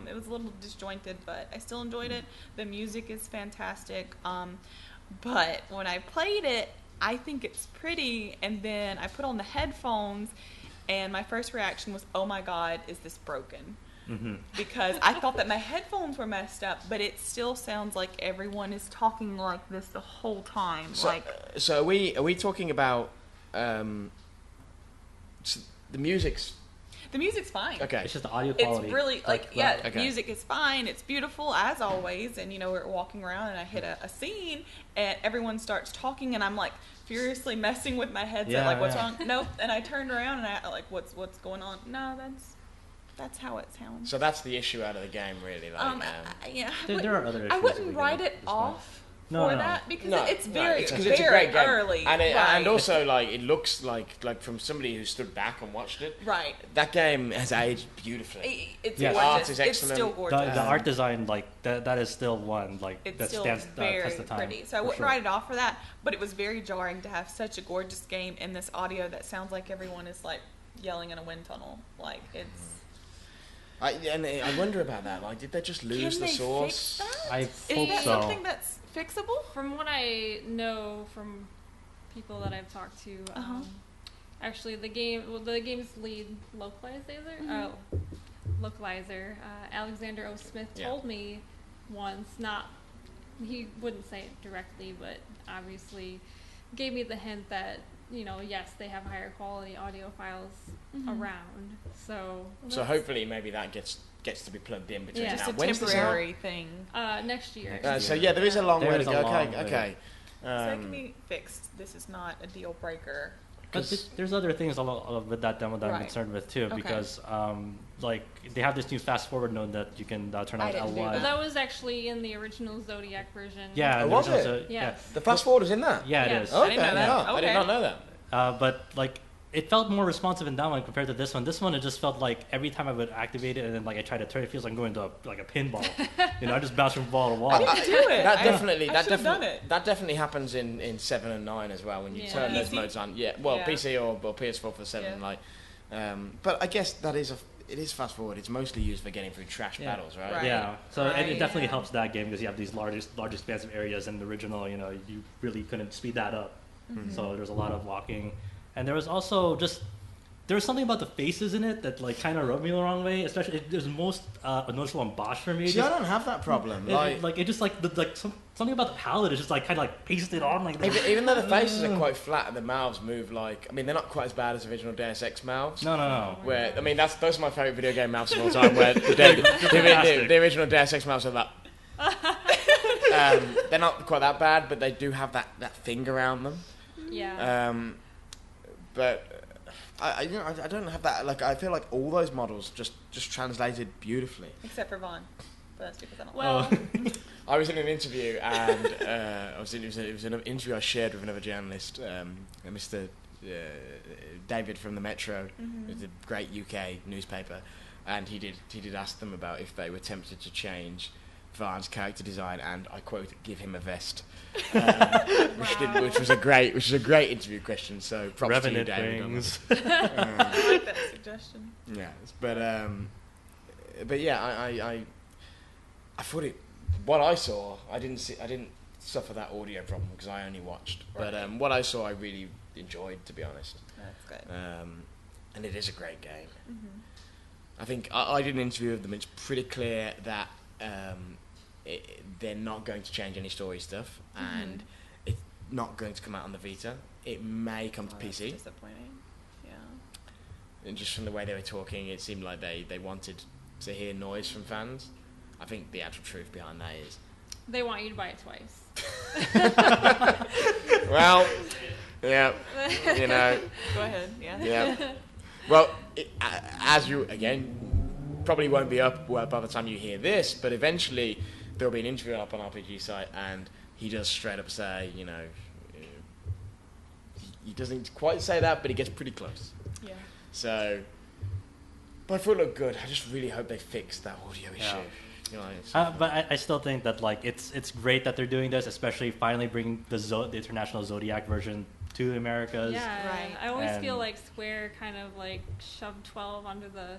[SPEAKER 3] It was a little disjointed, but I still enjoyed it. The music is fantastic. But when I played it, I think it's pretty, and then I put on the headphones, and my first reaction was, oh my god, is this broken? Because I thought that my headphones were messed up, but it still sounds like everyone is talking like this the whole time.
[SPEAKER 1] So are we talking about the music's...
[SPEAKER 3] The music's fine.
[SPEAKER 1] Okay.
[SPEAKER 4] It's just the audio quality.
[SPEAKER 3] It's really,
[SPEAKER 1] Okay.
[SPEAKER 3] music is fine. It's beautiful, as always. And, we're walking around, and I hit a scene, and everyone starts talking, and I'm, like, furiously messing with my headset, what's wrong? Nope. And I turned around, and I, like, what's going on? No, that's how it sounds.
[SPEAKER 1] So that's the issue out of the game, really. Like,
[SPEAKER 4] There are other issues
[SPEAKER 3] I
[SPEAKER 4] with
[SPEAKER 3] wouldn't
[SPEAKER 4] the
[SPEAKER 3] write
[SPEAKER 4] game
[SPEAKER 3] it
[SPEAKER 4] at this point.
[SPEAKER 3] off
[SPEAKER 4] No,
[SPEAKER 3] for
[SPEAKER 4] no.
[SPEAKER 3] that because
[SPEAKER 1] No,
[SPEAKER 3] it's
[SPEAKER 1] no,
[SPEAKER 3] very,
[SPEAKER 1] it's
[SPEAKER 3] very
[SPEAKER 1] a great game.
[SPEAKER 3] early.
[SPEAKER 1] And also, like, it looks like from somebody who stood back and watched it,
[SPEAKER 3] right.
[SPEAKER 1] that game has aged beautifully.
[SPEAKER 3] It's
[SPEAKER 4] Yes.
[SPEAKER 3] gorgeous.
[SPEAKER 1] Art is
[SPEAKER 3] It's
[SPEAKER 1] excellent.
[SPEAKER 3] still gorgeous.
[SPEAKER 4] The art design, like that is still one like
[SPEAKER 3] It's
[SPEAKER 4] that
[SPEAKER 3] still
[SPEAKER 4] stands
[SPEAKER 3] very
[SPEAKER 4] test of time.
[SPEAKER 3] pretty. So I
[SPEAKER 4] for
[SPEAKER 3] wouldn't
[SPEAKER 4] sure.
[SPEAKER 3] write it off for that, but it was very jarring to have such a gorgeous game in this audio that sounds like everyone is like yelling in a wind tunnel. Like it's.
[SPEAKER 1] I wonder about that. Like, did they just lose
[SPEAKER 3] Can
[SPEAKER 1] the
[SPEAKER 3] they
[SPEAKER 1] source?
[SPEAKER 3] fix that?
[SPEAKER 4] I
[SPEAKER 3] Is
[SPEAKER 4] hope
[SPEAKER 3] that
[SPEAKER 4] so.
[SPEAKER 3] something that's fixable?
[SPEAKER 2] From what I know from people that I've talked to, actually the game's lead localizer, Alexander O. Smith told me once, he wouldn't say it directly, but obviously gave me the hint that, yes, they have higher quality audio files around. So
[SPEAKER 1] hopefully maybe that gets to be plugged in between
[SPEAKER 2] Yeah.
[SPEAKER 1] now.
[SPEAKER 3] Just a
[SPEAKER 1] When's this
[SPEAKER 3] temporary thing.
[SPEAKER 2] next year.
[SPEAKER 1] So yeah, there is a long way to
[SPEAKER 4] There is
[SPEAKER 1] go.
[SPEAKER 4] a long
[SPEAKER 1] Okay,
[SPEAKER 4] way.
[SPEAKER 1] okay.
[SPEAKER 3] So that can be fixed. This is not a deal breaker.
[SPEAKER 4] But there's other things with that demo that I'm
[SPEAKER 3] Right.
[SPEAKER 4] concerned with too,
[SPEAKER 3] Okay.
[SPEAKER 4] because like they have this new fast forward mode that you can turn on
[SPEAKER 3] I didn't do
[SPEAKER 4] L1.
[SPEAKER 2] Well, that was actually in the original Zodiac version.
[SPEAKER 4] Yeah,
[SPEAKER 1] Oh,
[SPEAKER 4] and
[SPEAKER 1] was
[SPEAKER 4] there's
[SPEAKER 1] it?
[SPEAKER 4] also-
[SPEAKER 2] Yes.
[SPEAKER 1] The fast forward is in that.
[SPEAKER 4] Yeah, it
[SPEAKER 2] Yes.
[SPEAKER 4] is.
[SPEAKER 3] I didn't know that.
[SPEAKER 1] I did
[SPEAKER 3] Okay.
[SPEAKER 1] not know that.
[SPEAKER 4] But like it felt more responsive in that one compared to this one. This one, it just felt like every time I would activate it and then like I try to turn, it feels like I'm going to a pinball. I just bounce from ball to wall.
[SPEAKER 3] I didn't do it.
[SPEAKER 1] That
[SPEAKER 3] I should've done it.
[SPEAKER 1] That definitely happens in 7 and 9 as well when you
[SPEAKER 2] Yeah.
[SPEAKER 1] turn those
[SPEAKER 3] PC?
[SPEAKER 1] modes on. Yeah, well,
[SPEAKER 3] Yeah.
[SPEAKER 1] PC or PS4 for 7.
[SPEAKER 3] Yeah.
[SPEAKER 1] Like, but I guess it is fast forward. It's mostly used for getting through trash
[SPEAKER 4] Yeah.
[SPEAKER 1] battles, right?
[SPEAKER 3] Right.
[SPEAKER 4] Yeah, so and it
[SPEAKER 3] Right.
[SPEAKER 4] definitely
[SPEAKER 3] Yeah.
[SPEAKER 4] helps that game because you have these large expansive areas. In the original, you really couldn't speed that up. So there's a lot of walking, and there was also just there was something about the faces in it that like kind of rubbed me the wrong way. Especially it was most noticeable on Bosch for me.
[SPEAKER 1] See, I don't have that problem.
[SPEAKER 4] It just like something about the palette is just like kind of like pasted on like that.
[SPEAKER 1] Even though the faces are quite flat and the mouths move like, I mean, they're not quite as bad as original Deus Ex mouths.
[SPEAKER 4] No.
[SPEAKER 1] Where I mean, those are my favourite video game mouths of all time. Where the original Deus Ex mouths are that. They're not quite that bad, but they do have that thing around them.
[SPEAKER 2] Yeah.
[SPEAKER 1] But I don't have that. Like, I feel like all those models just translated beautifully.
[SPEAKER 3] Except for Vaughn. But that's because I don't
[SPEAKER 2] Well,
[SPEAKER 1] I was in an interview, and it was an interview I shared with another journalist, Mr. David from the Metro, it's a great UK newspaper, and he did ask them about if they were tempted to change Vaughn's character design, and I quote, "Give him a vest," which was a great interview question. So props
[SPEAKER 4] Revenant
[SPEAKER 1] to you, David.
[SPEAKER 4] wings.
[SPEAKER 3] I like that suggestion.
[SPEAKER 1] Yeah, but yeah, I thought it. What I saw, I didn't suffer that audio problem because I only watched.
[SPEAKER 3] Right.
[SPEAKER 1] But what I saw, I really enjoyed, to be honest.
[SPEAKER 3] That's good.
[SPEAKER 1] And it is a great game. I think I did an interview with them. It's pretty clear that they're not going to change any story stuff, and it's not going to come out on the Vita. It may come to PC.
[SPEAKER 3] That's disappointing. Yeah.
[SPEAKER 1] And just from the way they were talking, it seemed like they wanted to hear noise from fans. I think the actual truth behind that is
[SPEAKER 2] they want you to buy it twice.
[SPEAKER 1] well, yeah, you know.
[SPEAKER 3] Go ahead. Yeah.
[SPEAKER 1] Yeah. Well, as you again probably won't be up by the time you hear this, but eventually there'll be an interview up on RPG site, and he does straight up say, you know, he doesn't quite say that, but he gets pretty close.
[SPEAKER 3] Yeah.
[SPEAKER 1] So, but I thought it looked good. I just really hope they fix that audio issue. You know,
[SPEAKER 4] But I still think that like it's great that they're doing this, especially finally bringing the international Zodiac version to the Americas.
[SPEAKER 2] Yeah,
[SPEAKER 3] Right.
[SPEAKER 2] I always feel like Square kind of like shoved 12 under the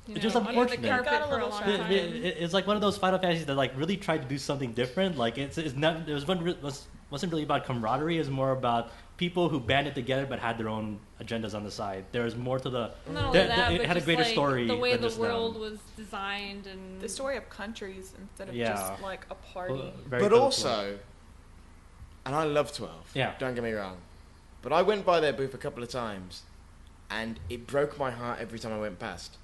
[SPEAKER 4] It's just
[SPEAKER 2] under the
[SPEAKER 4] unfortunate.
[SPEAKER 2] carpet
[SPEAKER 3] Got a
[SPEAKER 2] for a
[SPEAKER 3] little
[SPEAKER 2] long
[SPEAKER 3] shy.
[SPEAKER 2] time.
[SPEAKER 4] It's like one of those Final Fantasies that like really tried to do something different. Like wasn't really about camaraderie. It was more about people who banded together but had their own agendas on the side. There was more to the.
[SPEAKER 2] Not only that,
[SPEAKER 4] it
[SPEAKER 2] but
[SPEAKER 4] had a
[SPEAKER 2] just,
[SPEAKER 4] greater
[SPEAKER 2] like,
[SPEAKER 4] story.
[SPEAKER 2] the way
[SPEAKER 4] than
[SPEAKER 2] the
[SPEAKER 4] just
[SPEAKER 2] world
[SPEAKER 4] them.
[SPEAKER 2] was designed and
[SPEAKER 3] The story of countries instead of
[SPEAKER 4] Yeah.
[SPEAKER 3] just like a party.
[SPEAKER 4] Well, very
[SPEAKER 1] but
[SPEAKER 4] cool.
[SPEAKER 1] also, and I love 12.
[SPEAKER 4] Yeah.
[SPEAKER 1] Don't get me wrong. But I went by their booth a couple of times, and it broke my heart every time I went past,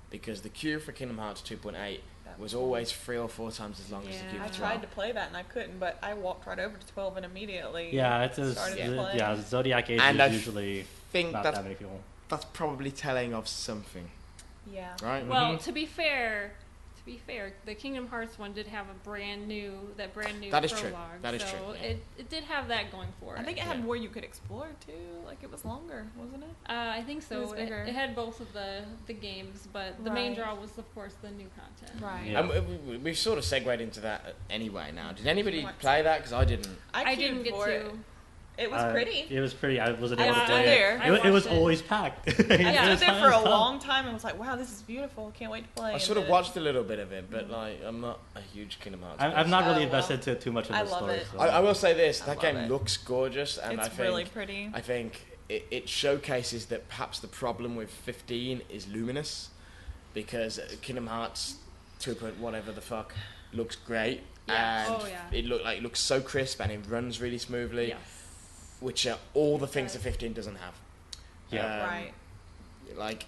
[SPEAKER 1] because the queue for Kingdom Hearts 2.8 was always 3 or 4 times as long as the queue
[SPEAKER 2] Yeah.
[SPEAKER 3] I
[SPEAKER 1] for 12.
[SPEAKER 3] tried to play that and I couldn't, but I walked right over to 12 and immediately
[SPEAKER 4] Yeah, it's
[SPEAKER 3] started to play.
[SPEAKER 4] Zodiac Age
[SPEAKER 1] And
[SPEAKER 4] is
[SPEAKER 1] I
[SPEAKER 4] usually
[SPEAKER 1] think
[SPEAKER 4] not
[SPEAKER 1] that's
[SPEAKER 4] that many people.
[SPEAKER 1] probably telling of something,
[SPEAKER 3] Yeah.
[SPEAKER 1] right?
[SPEAKER 2] well, to be fair, the Kingdom Hearts one did have a brand new
[SPEAKER 1] That is true.
[SPEAKER 2] prologue.
[SPEAKER 1] That is
[SPEAKER 2] so
[SPEAKER 1] true, yeah.
[SPEAKER 2] it did have that going for it.
[SPEAKER 3] I think it had
[SPEAKER 1] Yeah.
[SPEAKER 3] more you could explore too. Like it was longer, wasn't it?
[SPEAKER 2] I think so.
[SPEAKER 3] It was bigger.
[SPEAKER 2] It had both of the games, but the main
[SPEAKER 3] Right.
[SPEAKER 2] draw was, of course, the new content.
[SPEAKER 3] Right.
[SPEAKER 4] Yeah.
[SPEAKER 1] And we've sort of segued into that anyway now. Did anybody
[SPEAKER 3] What?
[SPEAKER 1] play that? Because I didn't.
[SPEAKER 2] I
[SPEAKER 3] queued
[SPEAKER 2] didn't get
[SPEAKER 3] for
[SPEAKER 2] to.
[SPEAKER 3] it. It was pretty.
[SPEAKER 4] It was pretty. I wasn't
[SPEAKER 3] I
[SPEAKER 4] able to
[SPEAKER 3] stood
[SPEAKER 4] play
[SPEAKER 3] there.
[SPEAKER 4] it.
[SPEAKER 2] I
[SPEAKER 4] It was
[SPEAKER 2] watched it.
[SPEAKER 4] always packed.
[SPEAKER 3] I
[SPEAKER 4] It
[SPEAKER 3] stood
[SPEAKER 4] was
[SPEAKER 3] there for a
[SPEAKER 4] tough.
[SPEAKER 3] long time and was like, "Wow, this is beautiful! Can't wait to play."
[SPEAKER 1] I
[SPEAKER 3] And
[SPEAKER 1] sort of
[SPEAKER 3] then-
[SPEAKER 1] watched a little bit of it, but like I'm not a huge Kingdom Hearts.
[SPEAKER 4] I'm not
[SPEAKER 3] Oh,
[SPEAKER 4] really
[SPEAKER 3] well.
[SPEAKER 4] invested too much in
[SPEAKER 3] I
[SPEAKER 4] the
[SPEAKER 3] love
[SPEAKER 4] story.
[SPEAKER 3] it.
[SPEAKER 4] So.
[SPEAKER 1] I will say this:
[SPEAKER 3] I
[SPEAKER 1] that
[SPEAKER 3] love
[SPEAKER 1] game
[SPEAKER 3] it.
[SPEAKER 1] looks gorgeous, and
[SPEAKER 3] It's
[SPEAKER 1] I think
[SPEAKER 3] really pretty.
[SPEAKER 1] I think it showcases that perhaps the problem with 15 is Luminous, because Kingdom Hearts 2. Whatever the fuck looks great,
[SPEAKER 2] Yeah.
[SPEAKER 1] and
[SPEAKER 2] Oh, yeah.
[SPEAKER 1] it looks so crisp and it runs really smoothly,
[SPEAKER 2] Yes.
[SPEAKER 1] which are all the things that 15 doesn't have.
[SPEAKER 4] Yeah.
[SPEAKER 3] Right.
[SPEAKER 1] Like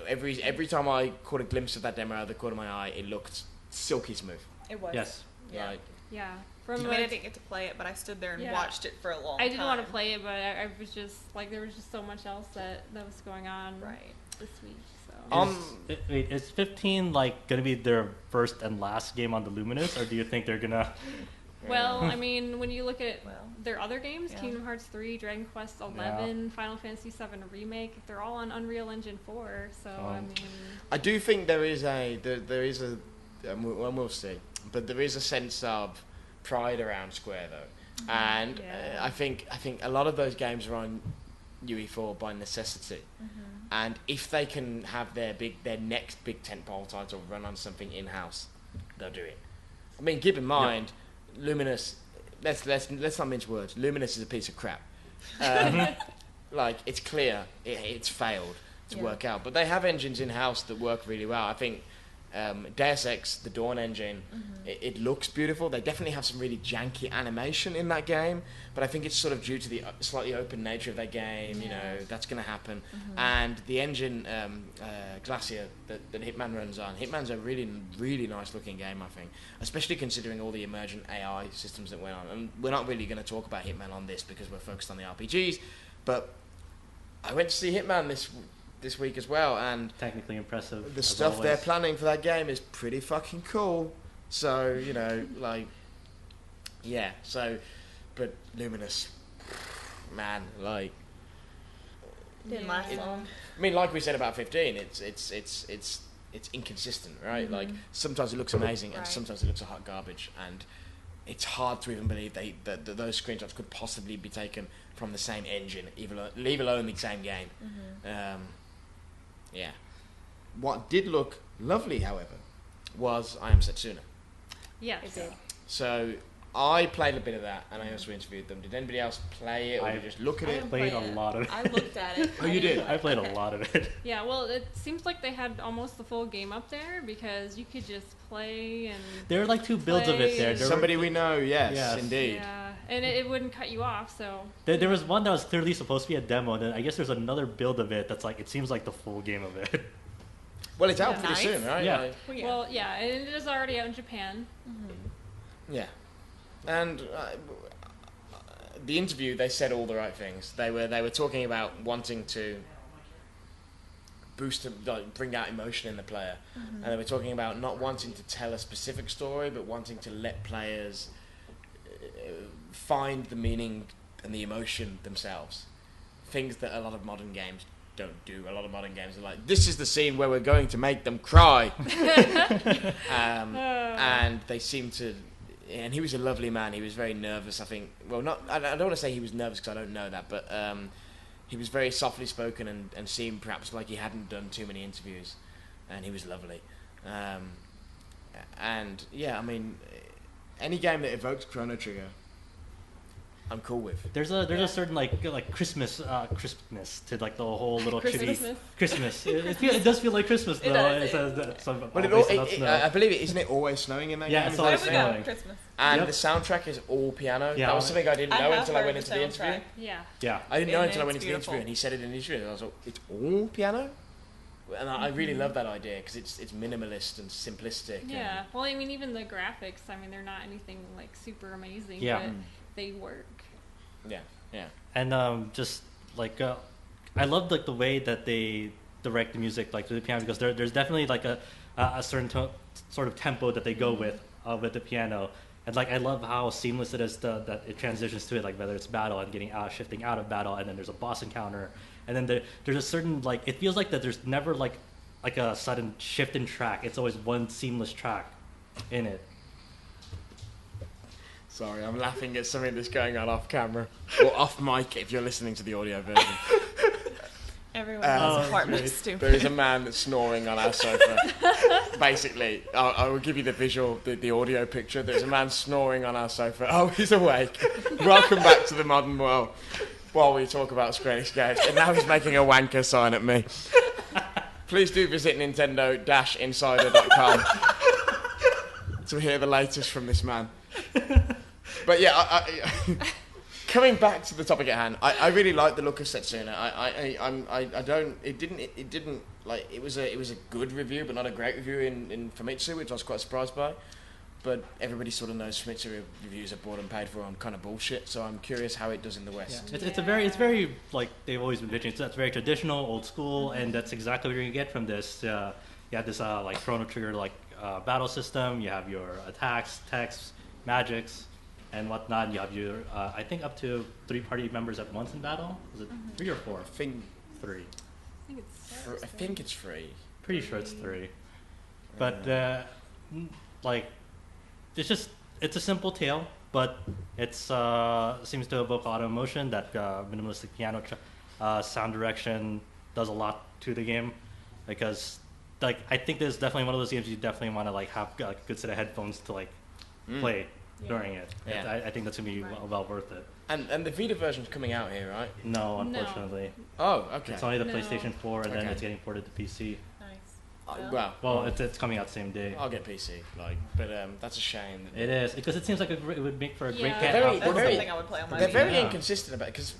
[SPEAKER 1] every time I caught a glimpse of that demo out of the corner of my eye, it looked silky smooth.
[SPEAKER 3] It was.
[SPEAKER 4] Yes.
[SPEAKER 3] Yeah.
[SPEAKER 1] Like,
[SPEAKER 2] Yeah.
[SPEAKER 3] I
[SPEAKER 2] From
[SPEAKER 3] mean,
[SPEAKER 2] a-
[SPEAKER 3] I didn't get to play it, but I stood there and
[SPEAKER 2] Yeah.
[SPEAKER 3] watched it for a long
[SPEAKER 2] I
[SPEAKER 3] time.
[SPEAKER 2] didn't want to play it, but I was just like, there was just so much else that was going on
[SPEAKER 3] Right.
[SPEAKER 2] this week. So
[SPEAKER 4] Wait, is 15 like gonna be their first and last game on the Luminous, or do you think they're gonna?
[SPEAKER 2] well, I mean, when you look at
[SPEAKER 3] Well,
[SPEAKER 2] their other games,
[SPEAKER 3] yeah.
[SPEAKER 2] Kingdom Hearts 3, Dragon Quest 11, Final Fantasy 7 remake, they're all on Unreal Engine 4. So I mean,
[SPEAKER 1] I do think there is a we'll see, but there is a sense of pride around Square though, and
[SPEAKER 2] Yeah.
[SPEAKER 1] I think a lot of those games are on UE4 by necessity, and if they can have their next big tentpole title run on something in house, they'll do it. I mean, keep in mind, Luminous. Let's not mince words. Luminous is a piece of crap. like it's clear it's failed to work out. But they have engines in house that work really well. I think Deus Ex, the Dawn engine, it looks beautiful. They definitely have some really janky animation in that game, but I think it's sort of due to the slightly open nature of that game. You know, that's going to happen. And the engine Glacier that Hitman runs on, Hitman's a really, really nice looking game, I think, especially considering all the emergent AI systems that went on. And we're not really going to talk about Hitman on this because we're focused on the RPGs, but I went to see Hitman this week as well, and
[SPEAKER 4] technically impressive.
[SPEAKER 1] The stuff they're planning for that game is pretty fucking cool. So, you know, like, yeah. So, but Luminous, man, like,
[SPEAKER 3] Didn't last long.
[SPEAKER 1] I mean, like we said about 15, it's inconsistent, right? Like sometimes it looks amazing, and sometimes it looks like hot garbage, and it's hard to even believe that those screenshots could possibly be taken from the same engine, leave alone the same game. Yeah. What did look lovely, however, was I Am Setsuna.
[SPEAKER 2] Yes.
[SPEAKER 3] It did.
[SPEAKER 1] So I played a bit of that, and I also interviewed them. Did anybody else play it, or did you just look at it?
[SPEAKER 4] I played a lot of it.
[SPEAKER 3] I looked at it.
[SPEAKER 1] Oh, you did?
[SPEAKER 4] I played a lot of it.
[SPEAKER 2] Yeah, well, it seems like they had almost the full game up there because you could just play and...
[SPEAKER 4] There are like 2 builds of it there.
[SPEAKER 1] Somebody we know, yes, indeed.
[SPEAKER 2] Yeah, and it wouldn't cut you off, so...
[SPEAKER 4] There was one that was clearly supposed to be a demo, and then I guess there's another build of it that's like, it seems like the full game of it.
[SPEAKER 1] Well, it's out pretty soon, right?
[SPEAKER 4] Yeah.
[SPEAKER 1] Like,
[SPEAKER 2] Well, yeah, it is already out in Japan.
[SPEAKER 1] yeah. And the interview, they said all the right things. They were talking about wanting to boost, like, bring out emotion in the player, and they were talking about not wanting to tell a specific story, but wanting to let players find the meaning and the emotion themselves. Things that a lot of modern games don't do. A lot of modern games are like, this is the scene where we're going to make them cry, and they seem to. And he was a lovely man. He was very nervous, I think. Well, I don't want to say he was nervous because I don't know that, but he was very softly spoken and seemed perhaps like he hadn't done too many interviews, and he was lovely. And yeah, I mean, any game that evokes Chrono Trigger, I'm cool with.
[SPEAKER 4] There's a certain like Christmas crispness to like the whole little chitty Christmas. It does feel like Christmas though.
[SPEAKER 1] I believe isn't it always snowing in that game?
[SPEAKER 4] Yeah, it's always snowing.
[SPEAKER 3] Christmas.
[SPEAKER 1] And the soundtrack is all piano.
[SPEAKER 4] Yeah.
[SPEAKER 1] That was something I didn't know until I went into the interview.
[SPEAKER 3] soundtrack.
[SPEAKER 2] Yeah.
[SPEAKER 1] I didn't know
[SPEAKER 3] And
[SPEAKER 1] until I went
[SPEAKER 3] it's
[SPEAKER 1] into the interview,
[SPEAKER 3] beautiful.
[SPEAKER 1] and he said it in the interview, and I was like, it's all piano? And I really love that idea, because it's minimalist and simplistic.
[SPEAKER 2] Yeah. Well, I mean, even the graphics, I mean, they're not anything like super amazing,
[SPEAKER 4] Yeah.
[SPEAKER 2] but they work.
[SPEAKER 1] Yeah.
[SPEAKER 4] And just like I love like the way that they direct the music like to the piano, because there's definitely like a certain sort of tempo that they go with the piano, and like I love how seamless it is that it transitions to it, like whether it's battle and shifting out of battle, and then there's a boss encounter, and then there's a certain like it feels like that there's never like a sudden shift in track. It's always one seamless track in it.
[SPEAKER 1] Sorry, I'm laughing at something that's going on off camera. Or off mic if you're listening to the audio version.
[SPEAKER 3] Everyone has apartment
[SPEAKER 1] There
[SPEAKER 3] stupid.
[SPEAKER 1] is a man that's snoring on our sofa. Basically, I will give you the visual, the audio picture. There's a man snoring on our sofa. Oh, he's awake. Welcome back to the modern world. While we talk about Square Enix games. And now he's making a wanker sign at me. Please do visit Nintendo-Insider.com to hear the latest from this man. But yeah, I coming back to the topic at hand, I really like the look of Setsuna. It was a good review, but not a great review in Famitsu, which I was quite surprised by. But everybody sort of knows Famitsu reviews are bought and paid for on kind of bullshit. So I'm curious how it does in the West.
[SPEAKER 4] Yeah. It's very like they've always been pitching. That's very traditional, old school, and that's exactly what you're gonna get from this. You have this like Chrono Trigger like battle system. You have your attacks, techs, magics, and whatnot. You have your I think up to 3 party members at once in battle. Is it 3 or 4?
[SPEAKER 1] I think
[SPEAKER 4] 3.
[SPEAKER 1] I think it's free.
[SPEAKER 4] Pretty sure it's 3. But like it's a simple tale, but it's seems to evoke a lot of emotion. That minimalistic piano sound direction does a lot to the game, because like I think this is definitely one of those games you definitely want to like have like, a good set of headphones to like play, during it.
[SPEAKER 1] Yeah.
[SPEAKER 4] I think that's gonna be well worth it.
[SPEAKER 1] And the Vita version's coming out here, right?
[SPEAKER 4] No, unfortunately,
[SPEAKER 1] Oh, okay.
[SPEAKER 4] it's only the
[SPEAKER 2] No.
[SPEAKER 4] PlayStation 4, and then
[SPEAKER 1] Okay.
[SPEAKER 4] it's getting ported to PC.
[SPEAKER 3] Nice.
[SPEAKER 1] Well,
[SPEAKER 4] It's coming out the same day.
[SPEAKER 1] I'll get PC, but that's a shame.
[SPEAKER 4] It is because it seems like it would make for a great
[SPEAKER 2] Yeah.
[SPEAKER 4] cat.
[SPEAKER 1] Very-
[SPEAKER 3] That's
[SPEAKER 1] very-
[SPEAKER 3] something I would play on my
[SPEAKER 1] They're very
[SPEAKER 4] Yeah.
[SPEAKER 1] inconsistent about it because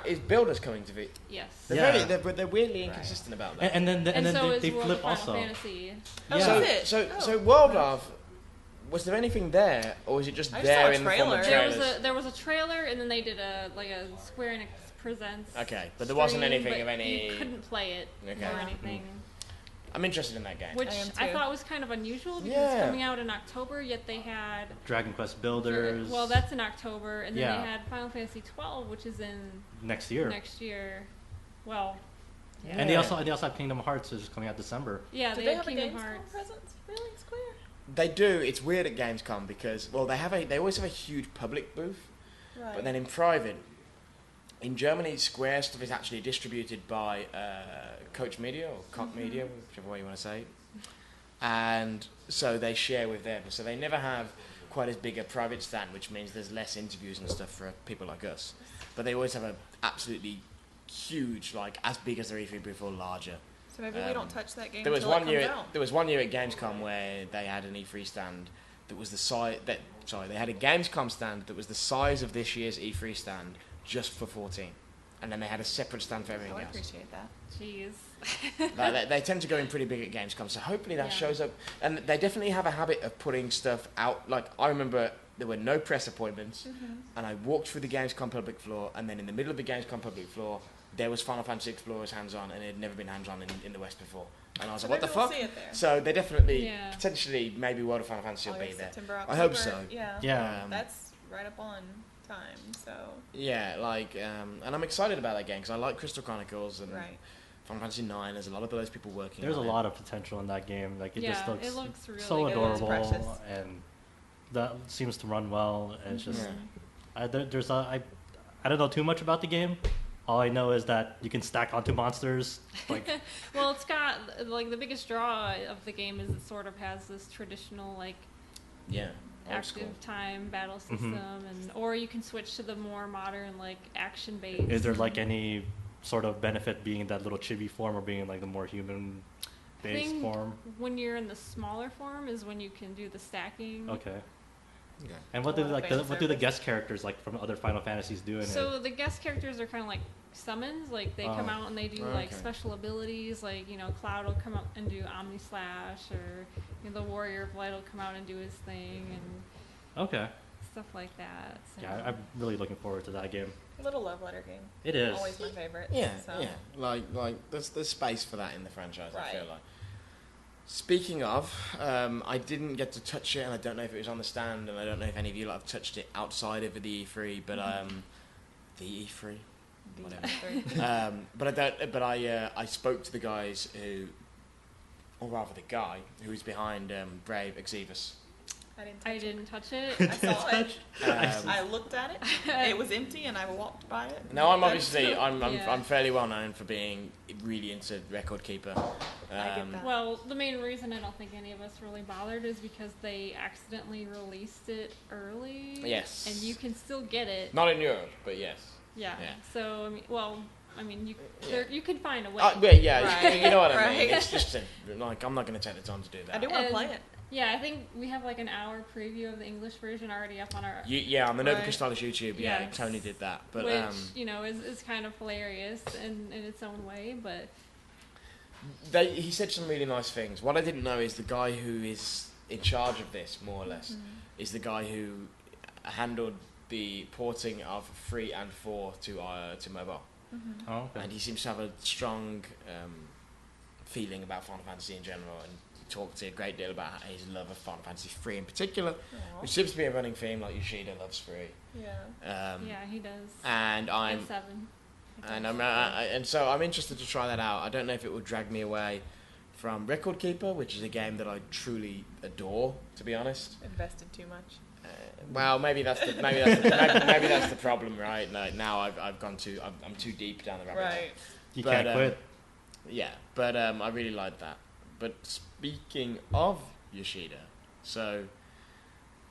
[SPEAKER 1] is Builder's coming to Vita.
[SPEAKER 2] Yes.
[SPEAKER 1] They're weirdly
[SPEAKER 3] Right.
[SPEAKER 1] inconsistent about that.
[SPEAKER 4] And then
[SPEAKER 2] And so
[SPEAKER 4] they
[SPEAKER 2] is World
[SPEAKER 4] flip
[SPEAKER 2] of Final
[SPEAKER 4] also.
[SPEAKER 2] Fantasy.
[SPEAKER 3] Oh,
[SPEAKER 4] Yeah.
[SPEAKER 3] is it?
[SPEAKER 1] So World of, was there anything there, or was it just
[SPEAKER 3] I just
[SPEAKER 1] there
[SPEAKER 3] saw a
[SPEAKER 1] in the form of
[SPEAKER 3] trailer.
[SPEAKER 1] trailers?
[SPEAKER 2] There was a trailer, and then they did a Square Enix presents.
[SPEAKER 1] Okay, but there wasn't
[SPEAKER 2] stream,
[SPEAKER 1] anything
[SPEAKER 2] but
[SPEAKER 1] of any.
[SPEAKER 2] You couldn't play it
[SPEAKER 1] Okay.
[SPEAKER 2] or anything,
[SPEAKER 1] I'm interested in that game.
[SPEAKER 2] which
[SPEAKER 3] I am
[SPEAKER 2] I
[SPEAKER 3] too.
[SPEAKER 2] thought was kind of unusual because
[SPEAKER 1] Yeah.
[SPEAKER 2] it's coming out in October. Yet they had
[SPEAKER 4] Dragon Quest Builders.
[SPEAKER 2] well, that's in October, and then
[SPEAKER 4] Yeah.
[SPEAKER 2] they had Final Fantasy XII, which is in
[SPEAKER 4] next year.
[SPEAKER 2] next year. Well,
[SPEAKER 1] Yeah.
[SPEAKER 4] And they also have Kingdom Hearts, which is coming out December.
[SPEAKER 2] yeah,
[SPEAKER 3] Do
[SPEAKER 2] they
[SPEAKER 3] they
[SPEAKER 2] had
[SPEAKER 3] have a
[SPEAKER 2] Kingdom
[SPEAKER 3] Gamescom
[SPEAKER 2] Hearts.
[SPEAKER 3] presence? Really, Square?
[SPEAKER 1] They do. It's weird at Gamescom because they always have a huge public booth,
[SPEAKER 3] Right.
[SPEAKER 1] but then in private. In Germany, Square stuff is actually distributed by Coach Media or Koch Media, whichever way you want to say it. And so they share with them. So they never have quite as big a private stand, which means there's less interviews and stuff for people like us. But they always have a absolutely huge, like as big as their E3 booth or larger.
[SPEAKER 3] So maybe we don't touch that game
[SPEAKER 1] There was
[SPEAKER 3] until
[SPEAKER 1] one
[SPEAKER 3] it
[SPEAKER 1] year.
[SPEAKER 3] comes out.
[SPEAKER 1] There was one year at Gamescom where they had an E3 stand that was the size. They had a Gamescom stand that was the size of this year's E3 stand, just for 14, and then they had a separate stand for
[SPEAKER 3] Oh,
[SPEAKER 1] everything
[SPEAKER 3] I
[SPEAKER 1] else.
[SPEAKER 3] appreciate that.
[SPEAKER 2] Jeez.
[SPEAKER 1] They tend to go in pretty big at Gamescom, so hopefully that
[SPEAKER 2] Yeah.
[SPEAKER 1] shows up. And they definitely have a habit of putting stuff out. Like I remember, there were no press appointments, and I walked through the Gamescom public floor, and then in the middle of the Gamescom public floor, there was Final Fantasy Explorers hands-on, and it had never been hands-on in the West before. And I was
[SPEAKER 3] So
[SPEAKER 1] like, what the
[SPEAKER 3] maybe we'll
[SPEAKER 1] fuck?
[SPEAKER 3] see it there.
[SPEAKER 1] So they definitely,
[SPEAKER 2] Yeah.
[SPEAKER 1] potentially, maybe World of Final Fantasy will be
[SPEAKER 3] August,
[SPEAKER 1] there.
[SPEAKER 3] September,
[SPEAKER 1] I hope
[SPEAKER 3] October,
[SPEAKER 1] so.
[SPEAKER 3] Yeah.
[SPEAKER 4] Yeah.
[SPEAKER 3] That's right up on time. So
[SPEAKER 1] Yeah, like, and I'm excited about that game because I like Crystal Chronicles and
[SPEAKER 3] right.
[SPEAKER 1] Final Fantasy IX. There's a lot of those people working.
[SPEAKER 4] There's a
[SPEAKER 1] on
[SPEAKER 4] lot of potential in that game. Like it
[SPEAKER 2] Yeah,
[SPEAKER 4] just looks,
[SPEAKER 2] it looks really
[SPEAKER 4] so
[SPEAKER 2] good.
[SPEAKER 4] adorable,
[SPEAKER 3] It's precious.
[SPEAKER 4] and that seems to run well. And it's just
[SPEAKER 1] Yeah.
[SPEAKER 4] I don't know too much about the game. All I know is that you can stack onto monsters. Like
[SPEAKER 2] Well, it's got like the biggest draw of the game is it sort of has this traditional like
[SPEAKER 1] Yeah, old
[SPEAKER 2] active
[SPEAKER 1] school.
[SPEAKER 2] time battle system, and or you can switch to the more modern like action based.
[SPEAKER 4] is there like any sort of benefit being in that little chibi form or being in like the more human based
[SPEAKER 2] think
[SPEAKER 4] form?
[SPEAKER 2] When you're in the smaller form is when you can do the stacking.
[SPEAKER 4] Okay.
[SPEAKER 1] Okay.
[SPEAKER 4] And what
[SPEAKER 3] A
[SPEAKER 4] do
[SPEAKER 3] lot of
[SPEAKER 4] like
[SPEAKER 3] fan
[SPEAKER 4] what do the
[SPEAKER 3] service.
[SPEAKER 4] guest characters like from other Final Fantasies do in
[SPEAKER 2] So
[SPEAKER 4] it?
[SPEAKER 2] the guest characters are kind of like summons. Like they come
[SPEAKER 4] Oh.
[SPEAKER 2] out and they do
[SPEAKER 1] Oh,
[SPEAKER 2] like
[SPEAKER 1] okay.
[SPEAKER 2] special abilities. Like Cloud will come up and do Omni Slash, or the Warrior of Light will come out and do his thing and
[SPEAKER 4] Okay.
[SPEAKER 2] stuff like that. So.
[SPEAKER 4] Yeah, I'm really looking forward to that game.
[SPEAKER 3] Little love letter game.
[SPEAKER 4] It is.
[SPEAKER 3] Always my favorite.
[SPEAKER 1] Yeah,
[SPEAKER 3] So.
[SPEAKER 1] yeah. Like there's space for that in the franchise. I feel
[SPEAKER 3] Right.
[SPEAKER 1] like. Speaking of, I didn't get to touch it, and I don't know if it was on the stand, and I don't know if any of you have touched it outside of the E3, but the E3, whatever. But I don't. But I spoke to the guys who, or rather the guy who is behind Brave Exvius.
[SPEAKER 3] I didn't touch it.
[SPEAKER 2] I didn't touch it.
[SPEAKER 3] I saw it.
[SPEAKER 1] Um,
[SPEAKER 3] I looked at it. It was empty, and I walked by it.
[SPEAKER 1] Now I'm obviously I'm
[SPEAKER 2] Yeah.
[SPEAKER 1] I'm fairly well known for being really into Record Keeper.
[SPEAKER 3] I get that.
[SPEAKER 2] Well, the main reason I don't think any of us really bothered is because they accidentally released it early.
[SPEAKER 1] Yes.
[SPEAKER 2] And you can still get it.
[SPEAKER 1] Not in Europe, but yes.
[SPEAKER 2] Yeah.
[SPEAKER 1] Yeah.
[SPEAKER 2] So you
[SPEAKER 1] Yeah.
[SPEAKER 2] you can find a way.
[SPEAKER 1] But yeah,
[SPEAKER 3] Right.
[SPEAKER 1] you know what I mean.
[SPEAKER 3] Right.
[SPEAKER 1] It's just like I'm not going to take the time to do that.
[SPEAKER 3] I do want to
[SPEAKER 2] And-
[SPEAKER 3] play it.
[SPEAKER 2] Yeah, I think we have like an hour preview of the English version already up on our
[SPEAKER 1] Yeah, on the Nova
[SPEAKER 3] Right.
[SPEAKER 1] Crystallis YouTube, yeah,
[SPEAKER 2] Yes.
[SPEAKER 1] Tony did that. But
[SPEAKER 2] which is kind of hilarious in its own way, but
[SPEAKER 1] he said some really nice things. What I didn't know is the guy who is in charge of this, more or less, is the guy who handled the porting of 3 and 4 to mobile,
[SPEAKER 4] Oh, okay.
[SPEAKER 1] and he seems to have a strong feeling about Final Fantasy in general, and he talked a great deal about his love of Final Fantasy 3 in particular,
[SPEAKER 3] Aw.
[SPEAKER 1] which seems to be a running theme. Like Yoshida loves 3.
[SPEAKER 3] Yeah.
[SPEAKER 2] yeah, he does.
[SPEAKER 1] And I'm
[SPEAKER 2] And 7.
[SPEAKER 1] and so I'm interested to try that out. I don't know if it would drag me away from Record Keeper, which is a game that I truly adore, to be honest.
[SPEAKER 3] Invested too much.
[SPEAKER 1] Well, maybe that's the problem, right? Now I'm too deep down the rabbit hole.
[SPEAKER 3] Right.
[SPEAKER 4] You
[SPEAKER 1] But,
[SPEAKER 4] can't quit.
[SPEAKER 1] Yeah, but I really like that. But speaking of Yoshida, so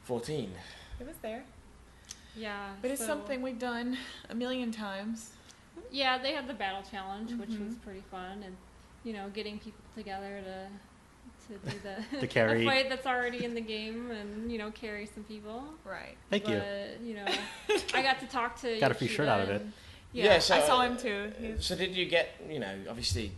[SPEAKER 1] 14,
[SPEAKER 3] It was there.
[SPEAKER 2] Yeah.
[SPEAKER 3] But it's something we've done a million times.
[SPEAKER 2] Yeah, they had the battle challenge, which
[SPEAKER 3] Mm-hmm.
[SPEAKER 2] was pretty fun, and getting people together to do
[SPEAKER 4] To carry.
[SPEAKER 2] a fight that's already in the game, and carry some people.
[SPEAKER 3] Right.
[SPEAKER 4] Thank you.
[SPEAKER 2] I got to talk to.
[SPEAKER 4] Got a free shirt out of it.
[SPEAKER 3] Yeah,
[SPEAKER 1] so,
[SPEAKER 3] I saw him too.
[SPEAKER 1] So did you get, obviously,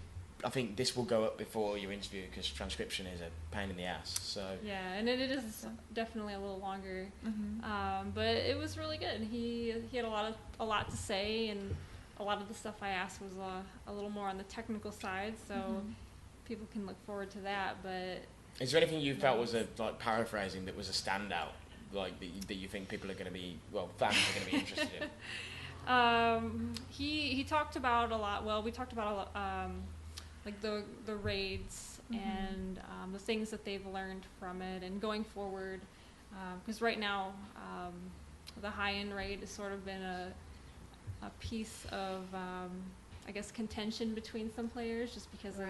[SPEAKER 1] I think this will go up before your interview because transcription is a pain in the ass. So
[SPEAKER 2] Yeah, and it is definitely a little longer,
[SPEAKER 3] Mm-hmm.
[SPEAKER 2] but it was really good. He had a lot to say, and a lot of the stuff I asked was a little more on the technical side, so people can look forward to that. But
[SPEAKER 1] is there anything you felt was paraphrasing that was a standout, that you think people are going to be, fans are going to be interested in?
[SPEAKER 2] He talked about a lot. Well, we talked about a lot, like the raids and the things that they've learned from it, and going forward, because right now the high-end raid has sort of been a piece of I guess contention between some players just because of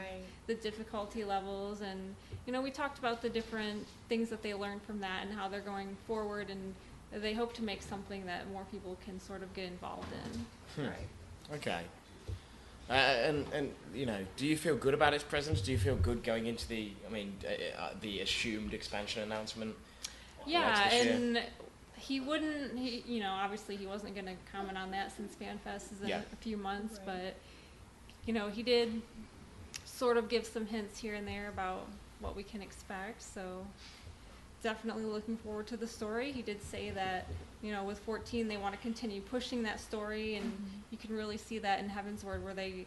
[SPEAKER 2] the difficulty levels, and we talked about the different things that they learned from that and how they're going forward, and they hope to make something that more people can sort of get involved in.
[SPEAKER 3] Right.
[SPEAKER 1] Okay. And do you feel good about its presence? Do you feel good going into the assumed expansion announcement?
[SPEAKER 2] Yeah,
[SPEAKER 1] this year?
[SPEAKER 2] and he wouldn't. Obviously he wasn't going to comment on that since FanFest is in a few months, but he did sort of give some hints here and there about what we can expect. So definitely looking forward to the story. He did say that with 14 they want to continue pushing that story, and you can really see that in Heavensward where they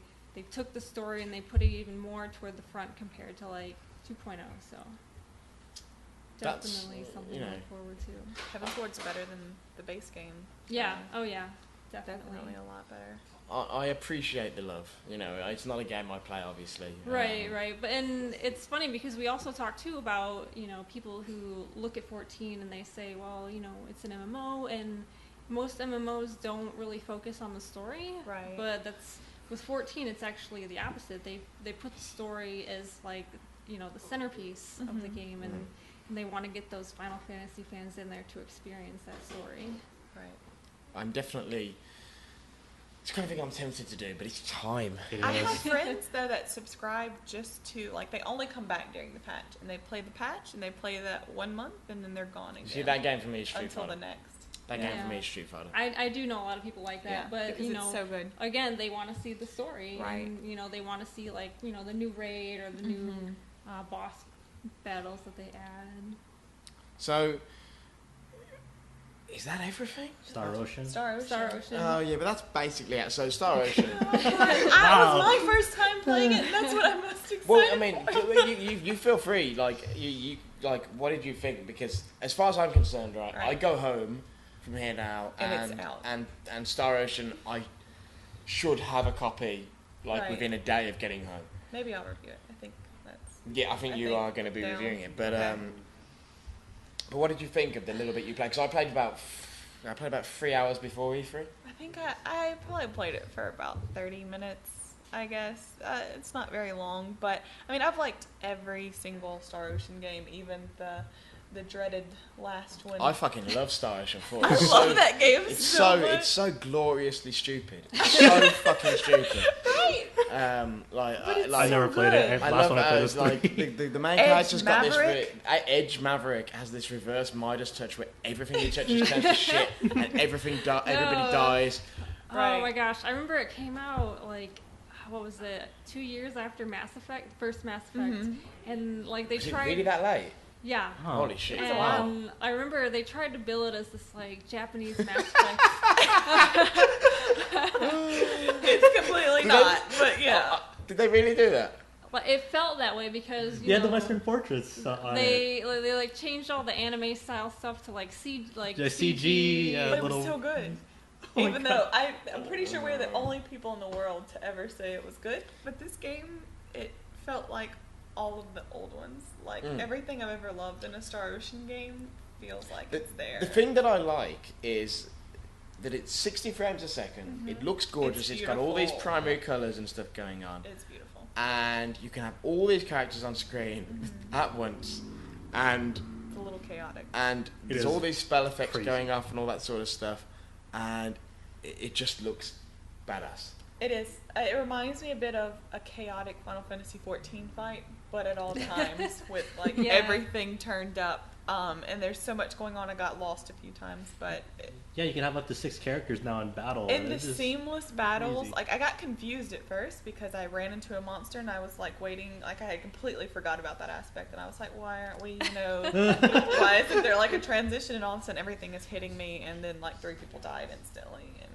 [SPEAKER 2] took the story and they put it even more toward the front compared to like 2.0. So definitely something to look forward to.
[SPEAKER 3] Heavensward's better than the base game.
[SPEAKER 2] Yeah. Oh yeah. Definitely.
[SPEAKER 3] Definitely a lot better.
[SPEAKER 1] I appreciate the love. It's not a game I play, obviously.
[SPEAKER 2] Right. But and it's funny because we also talk too about people who look at 14 and they say, well, it's an MMO, and most MMOs don't really focus on the story.
[SPEAKER 3] Right.
[SPEAKER 2] But with 14, it's actually the opposite. They put the story as like the centerpiece of the game, and they want to get those Final Fantasy fans in there to experience that story.
[SPEAKER 3] Right.
[SPEAKER 1] I'm definitely. It's the kind of thing I'm tempted to do, but it's time.
[SPEAKER 3] I have friends though that subscribe just to they only come back during the patch, and they play the patch and they play that 1 month, and then they're gone again.
[SPEAKER 1] See, that game for me is Street
[SPEAKER 3] until
[SPEAKER 1] Fighter.
[SPEAKER 3] the next.
[SPEAKER 1] That game for me is Street Fighter.
[SPEAKER 2] I do know a lot of people like that, but
[SPEAKER 3] because it's so good.
[SPEAKER 2] Again, they want to see the story,
[SPEAKER 3] right?
[SPEAKER 2] And they want to see the new raid or the new boss battles that they add.
[SPEAKER 1] So. Is that everything?
[SPEAKER 4] Star Ocean.
[SPEAKER 2] Star Ocean.
[SPEAKER 1] Oh yeah, but that's basically it. So Star Ocean.
[SPEAKER 3] That was my first time playing it, and that's what I'm most excited
[SPEAKER 1] Well, you feel free. You what did you think? Because as far as I'm concerned, right, I go home from here now,
[SPEAKER 3] and it's out.
[SPEAKER 1] And Star Ocean, I should have a copy within a day of getting home.
[SPEAKER 3] Maybe I'll review it. I think that's.
[SPEAKER 1] Yeah, I think you are going to be reviewing it, but But what did you think of the little bit you played? Because I played about 3 hours before E3.
[SPEAKER 3] I think I probably played it for about 30 minutes, I guess. It's not very long, but I've liked every single Star Ocean game, even the dreaded last one.
[SPEAKER 1] I fucking love Star Ocean 4.
[SPEAKER 3] I love that game so much.
[SPEAKER 1] It's so gloriously stupid. It's so fucking stupid.
[SPEAKER 3] Right.
[SPEAKER 4] I never played it.
[SPEAKER 1] I
[SPEAKER 4] Last
[SPEAKER 1] love
[SPEAKER 4] one I played was
[SPEAKER 1] the main character's got this.
[SPEAKER 3] Maverick?
[SPEAKER 1] Edge Maverick has this reverse Midas touch where everything he touches turns to shit, and everybody dies.
[SPEAKER 2] Oh my gosh! I remember it came out what was it? 2 years after Mass Effect, first Mass Effect, and they
[SPEAKER 1] Is
[SPEAKER 2] tried.
[SPEAKER 1] it really that late?
[SPEAKER 2] Yeah.
[SPEAKER 4] Oh.
[SPEAKER 1] Holy shit!
[SPEAKER 2] And I remember they tried to bill it as this Japanese Mass Effect.
[SPEAKER 3] It's completely not, but yeah.
[SPEAKER 1] Did they really do that?
[SPEAKER 2] But it felt that way because
[SPEAKER 4] Yeah, the Western Portraits.
[SPEAKER 2] They changed all the anime style stuff to CG.
[SPEAKER 4] CG.
[SPEAKER 3] But it was so good. Even though I'm pretty sure we're the only people in the world to ever say it was good. But this game, it felt like all of the old ones. Everything I've ever loved in a Star Ocean game feels like it's there.
[SPEAKER 1] The thing that I like is that it's 60 frames a second. It looks gorgeous. It's got all these primary colours and stuff going on.
[SPEAKER 3] It's beautiful.
[SPEAKER 1] And you can have all these characters on screen at once. And
[SPEAKER 3] a little chaotic.
[SPEAKER 1] And there's
[SPEAKER 4] is
[SPEAKER 1] all these spell effects
[SPEAKER 4] crazy.
[SPEAKER 1] going off and all that sort of stuff, and it just looks badass.
[SPEAKER 3] It is. It reminds me a bit of a chaotic Final Fantasy XIV fight, but at all times with like
[SPEAKER 2] Yeah.
[SPEAKER 3] everything turned up. And there's so much going on. I got lost a few times, but
[SPEAKER 4] Yeah, you can have up to 6 characters now in battle.
[SPEAKER 3] in the
[SPEAKER 4] It's just
[SPEAKER 3] seamless battles,
[SPEAKER 4] crazy.
[SPEAKER 3] like I got confused at first because I ran into a monster and I was like waiting, like I had completely forgot about that aspect, and I was like, why aren't we, why isn't there like a transition, and all of a sudden everything is hitting me, and then like 3 people died instantly, and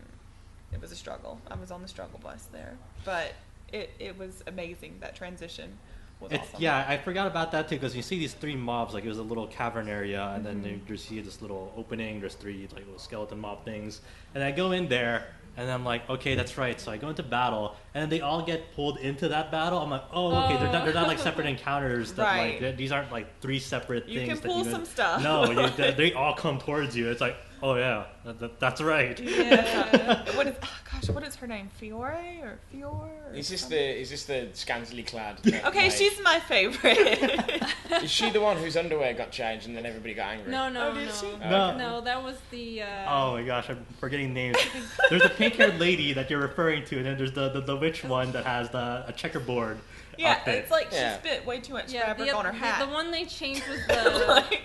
[SPEAKER 3] it was a struggle. I was on the struggle bus there, but it was amazing. That transition was awesome.
[SPEAKER 4] Yeah, I forgot about that too, because you see these 3 mobs, like it was a little cavern area, and then you see this little opening, there's 3 like little skeleton mob things, and I go in there, and I'm like, okay, that's right, so I go into battle, and they all get pulled into that battle. I'm like, oh, okay, they're not like separate encounters, that
[SPEAKER 3] Right.
[SPEAKER 4] like, these aren't like 3 separate
[SPEAKER 3] You
[SPEAKER 4] things.
[SPEAKER 3] can pull
[SPEAKER 4] that
[SPEAKER 3] some stuff.
[SPEAKER 4] No, they all come towards you. It's like, oh yeah, that's right.
[SPEAKER 3] Yeah. What is her name? Fiore or Fior? Or
[SPEAKER 1] Is this
[SPEAKER 3] something?
[SPEAKER 1] the scantily clad?
[SPEAKER 3] Okay, she's my favorite.
[SPEAKER 1] Is she the one whose underwear got changed and then everybody got angry?
[SPEAKER 2] No,
[SPEAKER 3] Oh, did she?
[SPEAKER 4] No.
[SPEAKER 2] No, that was the.
[SPEAKER 4] Oh my gosh, I'm forgetting names. There's a pink-haired lady that you're referring to, and then there's the witch one that has a checkerboard
[SPEAKER 3] Yeah,
[SPEAKER 4] outfit.
[SPEAKER 3] it's like
[SPEAKER 1] Yeah.
[SPEAKER 3] she spit way too much
[SPEAKER 2] Yeah,
[SPEAKER 3] fabric on her hat.
[SPEAKER 2] The one they changed was the.
[SPEAKER 3] Like,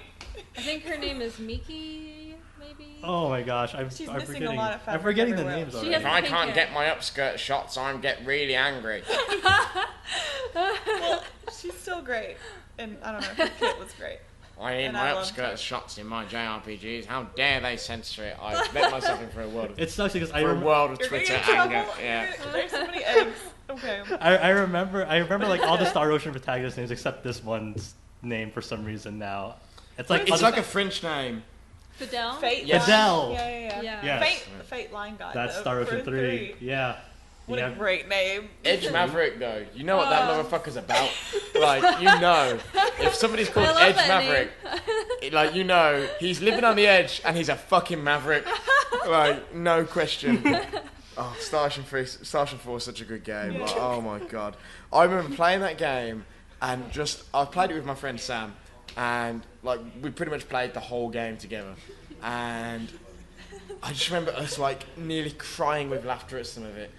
[SPEAKER 2] I think her name is Miki, maybe.
[SPEAKER 4] Oh my gosh,
[SPEAKER 3] She's
[SPEAKER 4] I'm
[SPEAKER 3] missing a
[SPEAKER 4] forgetting.
[SPEAKER 3] lot of fabric
[SPEAKER 4] I'm forgetting the
[SPEAKER 3] everywhere.
[SPEAKER 4] names
[SPEAKER 2] She
[SPEAKER 4] already.
[SPEAKER 2] has
[SPEAKER 1] If I
[SPEAKER 2] pink
[SPEAKER 1] can't
[SPEAKER 2] hair.
[SPEAKER 1] get my upskirt shots, I get really angry.
[SPEAKER 3] well, she's still great, and I don't know, her kit was great.
[SPEAKER 1] I need
[SPEAKER 3] And
[SPEAKER 1] my
[SPEAKER 3] I loved
[SPEAKER 1] upskirt
[SPEAKER 3] her.
[SPEAKER 1] shots in my JRPGs. How dare they censor it? I've let myself in for a world of,
[SPEAKER 4] It sucks because I
[SPEAKER 1] for a
[SPEAKER 4] remember,
[SPEAKER 1] world of
[SPEAKER 3] You're gonna
[SPEAKER 1] Twitter
[SPEAKER 3] get in trouble.
[SPEAKER 1] anger. Yeah.
[SPEAKER 3] There's so many eggs. Okay.
[SPEAKER 4] I remember like all the Star Ocean protagonist names except this one's name for some reason now. It's like
[SPEAKER 1] It's like a French name.
[SPEAKER 2] Fidel.
[SPEAKER 3] Fate.
[SPEAKER 4] Yeah.
[SPEAKER 3] Line.
[SPEAKER 4] Fidel.
[SPEAKER 3] Yeah.
[SPEAKER 2] Yeah.
[SPEAKER 4] Yes.
[SPEAKER 3] Fate line guy.
[SPEAKER 4] That's
[SPEAKER 3] though,
[SPEAKER 4] Star Ocean
[SPEAKER 3] for
[SPEAKER 4] 3. Yeah.
[SPEAKER 3] What
[SPEAKER 4] Yeah.
[SPEAKER 3] a great name.
[SPEAKER 1] Edge Maverick, though. You know what that motherfucker's about. Like, you know. If somebody's called
[SPEAKER 2] I love
[SPEAKER 1] Edge
[SPEAKER 2] that
[SPEAKER 1] Maverick, like, you know, he's living on the edge and he's a fucking maverick. Like, no question. Oh, Star Ocean 4 is such a good game. Like, oh my god. I remember playing that game and I played it with my friend Sam, and like we pretty much played the whole game together. And I just remember us like nearly crying with laughter at some of it.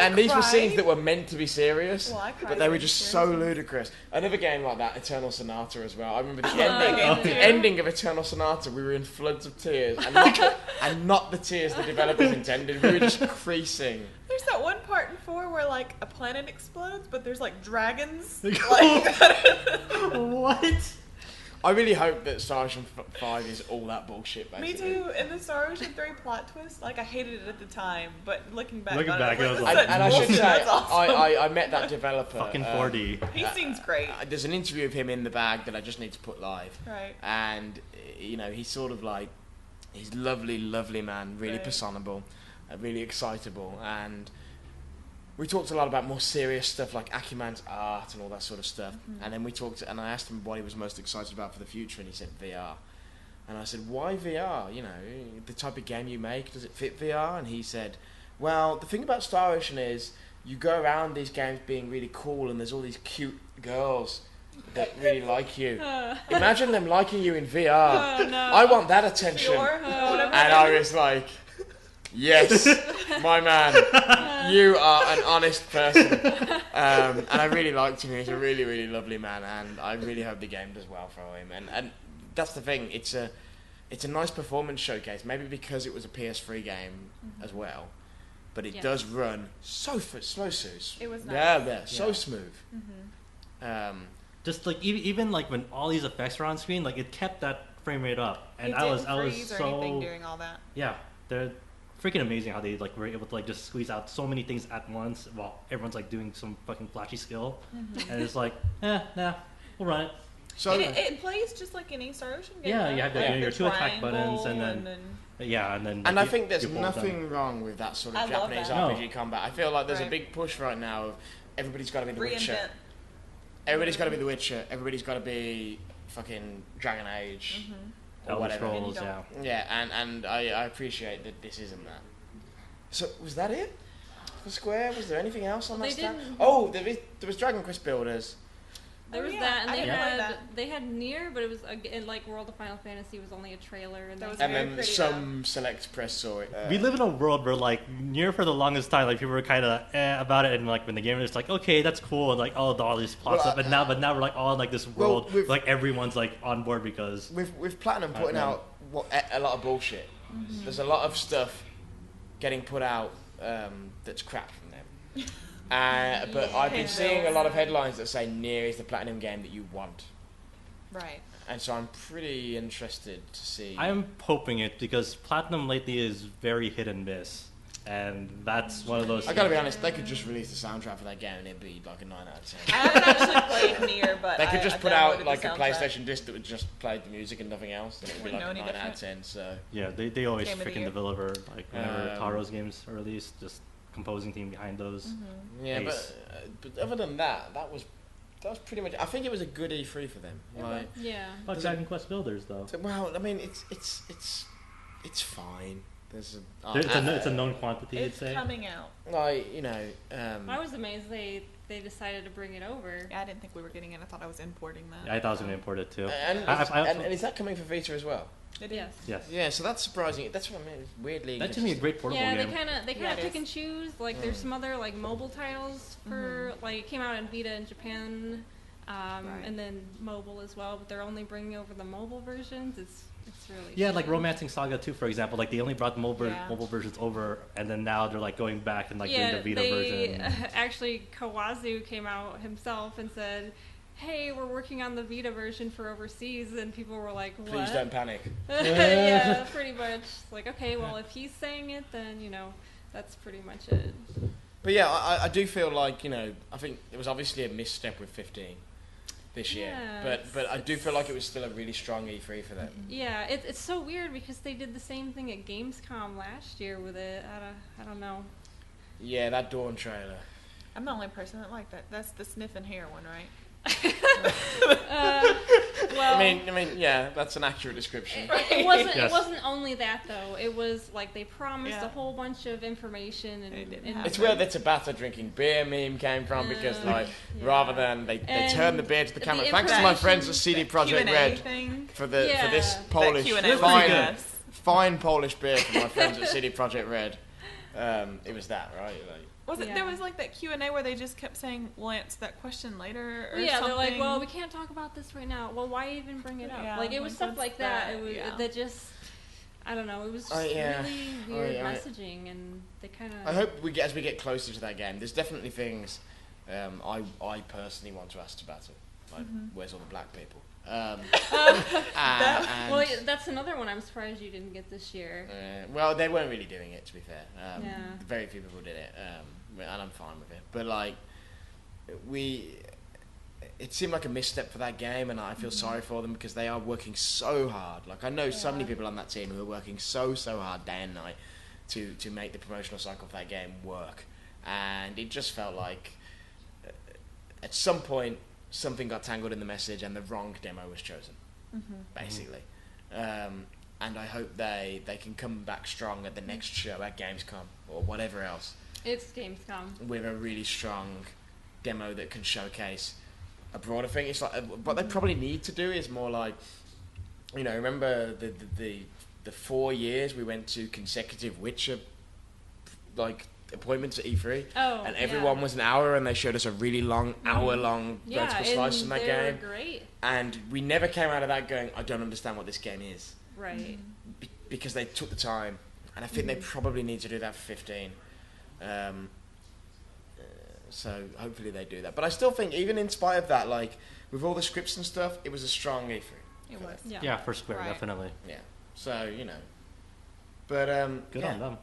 [SPEAKER 1] And these were scenes
[SPEAKER 3] cried.
[SPEAKER 1] that were meant to be serious,
[SPEAKER 3] Well, I cried
[SPEAKER 1] but they were
[SPEAKER 3] when
[SPEAKER 1] just
[SPEAKER 3] it's
[SPEAKER 1] so
[SPEAKER 3] serious.
[SPEAKER 1] ludicrous. Another game like that, Eternal Sonata as well. I remember the
[SPEAKER 3] that game too.
[SPEAKER 1] ending of Eternal Sonata, we were in floods of tears, and not the tears the developers intended. We were just creasing.
[SPEAKER 3] There's that one part in 4 where like a planet explodes, but there's like dragons. Like,
[SPEAKER 4] What?
[SPEAKER 1] I really hope that Star Ocean 5 is all that bullshit,
[SPEAKER 3] me
[SPEAKER 1] basically.
[SPEAKER 3] too. And the Star Ocean 3 plot twist, like I hated it at the time, but looking back,
[SPEAKER 4] Looking
[SPEAKER 3] on
[SPEAKER 4] back,
[SPEAKER 3] it,
[SPEAKER 4] I was
[SPEAKER 3] was
[SPEAKER 4] like,
[SPEAKER 3] such
[SPEAKER 1] And I should
[SPEAKER 3] bullshit.
[SPEAKER 1] say,
[SPEAKER 3] That's awesome.
[SPEAKER 1] I met that developer.
[SPEAKER 4] Fucking 4D.
[SPEAKER 3] He seems great.
[SPEAKER 1] There's an interview of him in the bag that I just need to put live.
[SPEAKER 3] Right.
[SPEAKER 1] And, you know, he's sort of like, he's lovely, lovely man, really
[SPEAKER 3] Right.
[SPEAKER 1] personable, really excitable. And we talked a lot about more serious stuff like Akuman's art and all that sort of stuff. And then and I asked him what he was most excited about for the future, and he said VR. And I said, why VR? You know, the type of game you make, does it fit VR? And he said, well, the thing about Star Ocean is you go around these games being really cool, and there's all these cute girls that really like you. Imagine them liking you in VR.
[SPEAKER 2] Oh, no.
[SPEAKER 1] I want that attention.
[SPEAKER 3] Pure, whatever.
[SPEAKER 1] And I was like, yes, my man, you are an honest person. And I really liked him. He's a really, really lovely man, and I really hope the game does well for him. And that's the thing. It's a nice performance showcase. Maybe because it was a PS3 game as well, but it
[SPEAKER 2] Yeah.
[SPEAKER 1] does run so slow.
[SPEAKER 3] It was nice.
[SPEAKER 1] Yeah, so
[SPEAKER 4] Yeah.
[SPEAKER 1] smooth.
[SPEAKER 4] Just like even like when all these effects were on screen, like it kept that frame rate up, and
[SPEAKER 3] It
[SPEAKER 4] I was
[SPEAKER 3] didn't freeze or anything
[SPEAKER 4] so
[SPEAKER 3] during all that.
[SPEAKER 4] yeah, they're freaking amazing how they like were able to like just squeeze out so many things at once while everyone's like doing some fucking flashy skill, and it's like nah, we'll run it.
[SPEAKER 1] So
[SPEAKER 3] It plays just like any Star Ocean game.
[SPEAKER 4] Yeah,
[SPEAKER 3] right?
[SPEAKER 4] you have
[SPEAKER 3] Like
[SPEAKER 4] your
[SPEAKER 3] the
[SPEAKER 4] 2 attack buttons, and
[SPEAKER 3] triangle,
[SPEAKER 4] then yeah, and then
[SPEAKER 1] And
[SPEAKER 4] like,
[SPEAKER 1] I think there's
[SPEAKER 4] you hold them.
[SPEAKER 1] nothing wrong with that sort
[SPEAKER 3] I
[SPEAKER 1] of
[SPEAKER 3] love
[SPEAKER 1] Japanese
[SPEAKER 3] that.
[SPEAKER 1] RPG
[SPEAKER 4] No.
[SPEAKER 1] combat. I feel like there's a
[SPEAKER 3] Right.
[SPEAKER 1] big push right now of everybody's got to be the Witcher.
[SPEAKER 3] reinvent.
[SPEAKER 1] Everybody's got to be the Witcher. Everybody's got to be fucking Dragon Age or
[SPEAKER 4] Elder
[SPEAKER 1] whatever.
[SPEAKER 4] Scrolls,
[SPEAKER 3] And you
[SPEAKER 4] yeah.
[SPEAKER 3] don't.
[SPEAKER 1] Yeah, and I appreciate that this isn't that. So was that it for Square? Was there anything else on that
[SPEAKER 2] They
[SPEAKER 1] stand?
[SPEAKER 2] didn't-
[SPEAKER 1] Oh, there was Dragon Quest Builders.
[SPEAKER 2] There was
[SPEAKER 3] yeah,
[SPEAKER 2] that, and
[SPEAKER 3] I didn't play that.
[SPEAKER 2] they had Nier, but it was again like World of Final Fantasy was only a trailer, and
[SPEAKER 3] That was
[SPEAKER 1] And
[SPEAKER 3] very
[SPEAKER 1] then
[SPEAKER 3] pretty,
[SPEAKER 1] some select press saw it.
[SPEAKER 4] We live in a world where like Nier for the longest time, like people were kind of about it, and like when the game was like, okay, that's cool, and like all these plots up, but now we're like all in like this world, like everyone's like on board because
[SPEAKER 1] with Platinum putting out a lot of bullshit. There's a lot of stuff getting put out that's crap from them. But I've been seeing a lot of headlines that say Nier is the Platinum game that you want.
[SPEAKER 3] Right.
[SPEAKER 1] And so I'm pretty interested to see.
[SPEAKER 4] I'm hoping it because Platinum lately is very hit and miss, and that's one of those.
[SPEAKER 1] I gotta be honest, they could just release the soundtrack for that game and it'd be like a 9 out of 10.
[SPEAKER 3] I haven't actually played Nier, but
[SPEAKER 1] They could just
[SPEAKER 3] I
[SPEAKER 1] put out
[SPEAKER 3] downloaded
[SPEAKER 1] like
[SPEAKER 3] the
[SPEAKER 1] a
[SPEAKER 3] soundtrack.
[SPEAKER 1] PlayStation disc that would just play the music and nothing else, and it would be
[SPEAKER 3] Wouldn't
[SPEAKER 1] like
[SPEAKER 3] know
[SPEAKER 1] a
[SPEAKER 3] any
[SPEAKER 1] 9 out of
[SPEAKER 3] different.
[SPEAKER 1] 10. So
[SPEAKER 4] Yeah, they always
[SPEAKER 3] Game of the
[SPEAKER 4] freaking
[SPEAKER 3] year.
[SPEAKER 4] deliver. Like whenever
[SPEAKER 1] Um,
[SPEAKER 4] Taro's games are released, just composing team behind those.
[SPEAKER 1] yeah,
[SPEAKER 4] Ace.
[SPEAKER 1] but other than that, that was pretty much. I think it was a good E3 for them. Like,
[SPEAKER 2] yeah.
[SPEAKER 4] But Dragon Quest Builders though,
[SPEAKER 1] well, I mean, it's fine. There's
[SPEAKER 4] it's a known quantity.
[SPEAKER 3] It's
[SPEAKER 4] You'd say.
[SPEAKER 3] coming out.
[SPEAKER 1] like
[SPEAKER 2] I was amazed they decided to bring it over.
[SPEAKER 3] Yeah, I didn't think we were getting it. I thought I was importing that.
[SPEAKER 4] I thought I was going to import it too.
[SPEAKER 1] and, and is that coming for Vita as well?
[SPEAKER 3] It is.
[SPEAKER 2] Yes.
[SPEAKER 4] Yes.
[SPEAKER 1] Yeah, so that's surprising. That's what I mean. It's weirdly.
[SPEAKER 4] That to me a great portable
[SPEAKER 2] Yeah,
[SPEAKER 4] game.
[SPEAKER 2] they kind of
[SPEAKER 3] Yeah, it
[SPEAKER 2] pick
[SPEAKER 3] is.
[SPEAKER 2] and choose. Like, there's some other like mobile titles for like it came out in Vita in Japan, and then mobile as well. But they're only bringing over the mobile versions. It's really
[SPEAKER 4] Yeah, like
[SPEAKER 2] shitty.
[SPEAKER 4] Romancing Saga 2, for example. Like they only brought the mobile
[SPEAKER 3] Yeah.
[SPEAKER 4] versions over, and then now they're like going back and like
[SPEAKER 2] Yeah,
[SPEAKER 4] doing the Vita
[SPEAKER 2] they
[SPEAKER 4] version.
[SPEAKER 2] actually Kawazu came out himself and said, "Hey, we're working on the Vita version for overseas," and people were like, "What?"
[SPEAKER 1] Please don't panic.
[SPEAKER 2] Yeah, pretty much. It's like, okay, well, if he's saying it, then that's pretty much it.
[SPEAKER 1] But yeah, I do feel like I think it was obviously a misstep with 15 this year,
[SPEAKER 2] Yeah,
[SPEAKER 1] but I do feel like it was still a really strong E3 for them.
[SPEAKER 2] Yeah, it's so weird because they did the same thing at Gamescom last year with it. I don't know.
[SPEAKER 1] Yeah, that Dawn trailer.
[SPEAKER 3] I'm the only person that liked that. That's the sniff and hair one, right?
[SPEAKER 2] Well,
[SPEAKER 1] I mean, yeah, that's an accurate description.
[SPEAKER 2] it wasn't.
[SPEAKER 4] Yes.
[SPEAKER 2] It wasn't only that though. It was like they promised
[SPEAKER 3] Yeah.
[SPEAKER 2] a whole bunch of information,
[SPEAKER 3] They
[SPEAKER 2] and,
[SPEAKER 3] didn't
[SPEAKER 2] and
[SPEAKER 3] have
[SPEAKER 1] It's where the Tabata drinking beer meme came from because, like,
[SPEAKER 2] Yeah.
[SPEAKER 1] rather than they
[SPEAKER 2] And
[SPEAKER 1] turned the beer to the
[SPEAKER 2] the
[SPEAKER 1] camera. Thanks to my friends at
[SPEAKER 2] information-
[SPEAKER 1] CD
[SPEAKER 3] that
[SPEAKER 1] Projekt
[SPEAKER 3] Q&A
[SPEAKER 1] Red
[SPEAKER 3] thing.
[SPEAKER 1] for this
[SPEAKER 2] Yeah.
[SPEAKER 1] Polish
[SPEAKER 3] That Q&A was
[SPEAKER 1] fine,
[SPEAKER 3] good.
[SPEAKER 1] fine Polish beer from my friends at CD Projekt Red. It was that, right? Like,
[SPEAKER 3] Was it?
[SPEAKER 2] Yeah.
[SPEAKER 3] There was like that Q&A where they just kept saying, "We'll answer that question later," or
[SPEAKER 2] yeah,
[SPEAKER 3] something.
[SPEAKER 2] they're like, well, we can't talk about this right now. Well, why even bring it up?
[SPEAKER 3] Yeah,
[SPEAKER 2] like it was
[SPEAKER 3] like,
[SPEAKER 2] stuff
[SPEAKER 3] what's
[SPEAKER 2] like that.
[SPEAKER 3] that?
[SPEAKER 2] It was
[SPEAKER 3] Yeah.
[SPEAKER 2] that just, I don't know. It was just
[SPEAKER 1] yeah.
[SPEAKER 2] really weird
[SPEAKER 1] yeah.
[SPEAKER 2] messaging, and they kind of.
[SPEAKER 1] I hope as we get closer to that game, there's definitely things I personally want to ask about it. Like, where's all the black people? And,
[SPEAKER 2] Well, that's another one. I'm surprised you didn't get this year.
[SPEAKER 1] well, they weren't really doing it, to be fair.
[SPEAKER 2] Yeah.
[SPEAKER 1] Very few people did it, and I'm fine with it. But like, it seemed like a misstep for that game, and I feel sorry for them because they are working so hard. Like, I know so many people on that team who are working so hard day and night to make the promotional cycle for that game work, and it just felt like at some point something got tangled in the message and the wrong demo was chosen, basically. And I hope they can come back strong at the next show at Gamescom or whatever else
[SPEAKER 2] It's Gamescom.
[SPEAKER 1] with a really strong demo that can showcase a broader thing. It's like what they probably need to do is more like, remember the 4 years we went to consecutive Witcher like appointments at E3,
[SPEAKER 2] Oh,
[SPEAKER 1] and everyone was an hour, and they showed us a really long hour-long
[SPEAKER 2] Yeah,
[SPEAKER 1] vertical slice
[SPEAKER 2] and
[SPEAKER 1] in that
[SPEAKER 2] they
[SPEAKER 1] game,
[SPEAKER 2] were great.
[SPEAKER 1] and we never came out of that going, I don't understand what this game is,
[SPEAKER 2] Right.
[SPEAKER 1] because they took the time, and I think they probably need to do that for 15. So hopefully they do that. But I still think, even in spite of that, like with all the scripts and stuff, it was a strong E3.
[SPEAKER 3] It was.
[SPEAKER 2] Yeah.
[SPEAKER 4] Yeah, for Square,
[SPEAKER 3] Right.
[SPEAKER 4] definitely.
[SPEAKER 1] Yeah. So but
[SPEAKER 4] Good
[SPEAKER 1] yeah.
[SPEAKER 4] on them.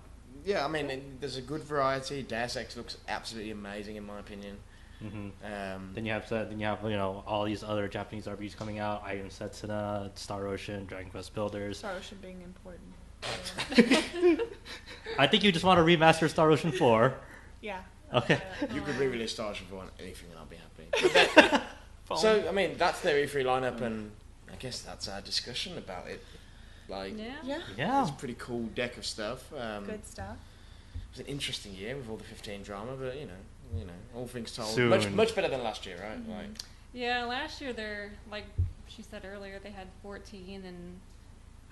[SPEAKER 1] Yeah, I mean, there's a good variety. Deus Ex looks absolutely amazing in my opinion.
[SPEAKER 4] Then you have all these other Japanese RPGs coming out: I Am Setsuna, Star Ocean, Dragon Quest Builders.
[SPEAKER 3] Star Ocean being important.
[SPEAKER 4] I think you just want to remaster Star Ocean 4.
[SPEAKER 3] Yeah.
[SPEAKER 4] Okay.
[SPEAKER 1] You could re-release Star Ocean for anything, and I'll be happy. But then, so I mean, that's their E3 lineup, and I guess that's our discussion about it. Like,
[SPEAKER 2] Yeah.
[SPEAKER 3] Yeah.
[SPEAKER 4] Yeah.
[SPEAKER 1] it's a pretty cool deck of stuff.
[SPEAKER 3] Good stuff.
[SPEAKER 1] It was an interesting year with all the 15 drama, but all things told,
[SPEAKER 4] Soon.
[SPEAKER 1] much better than last year, right? Like,
[SPEAKER 2] Yeah, last year they're like she said earlier they had 14 and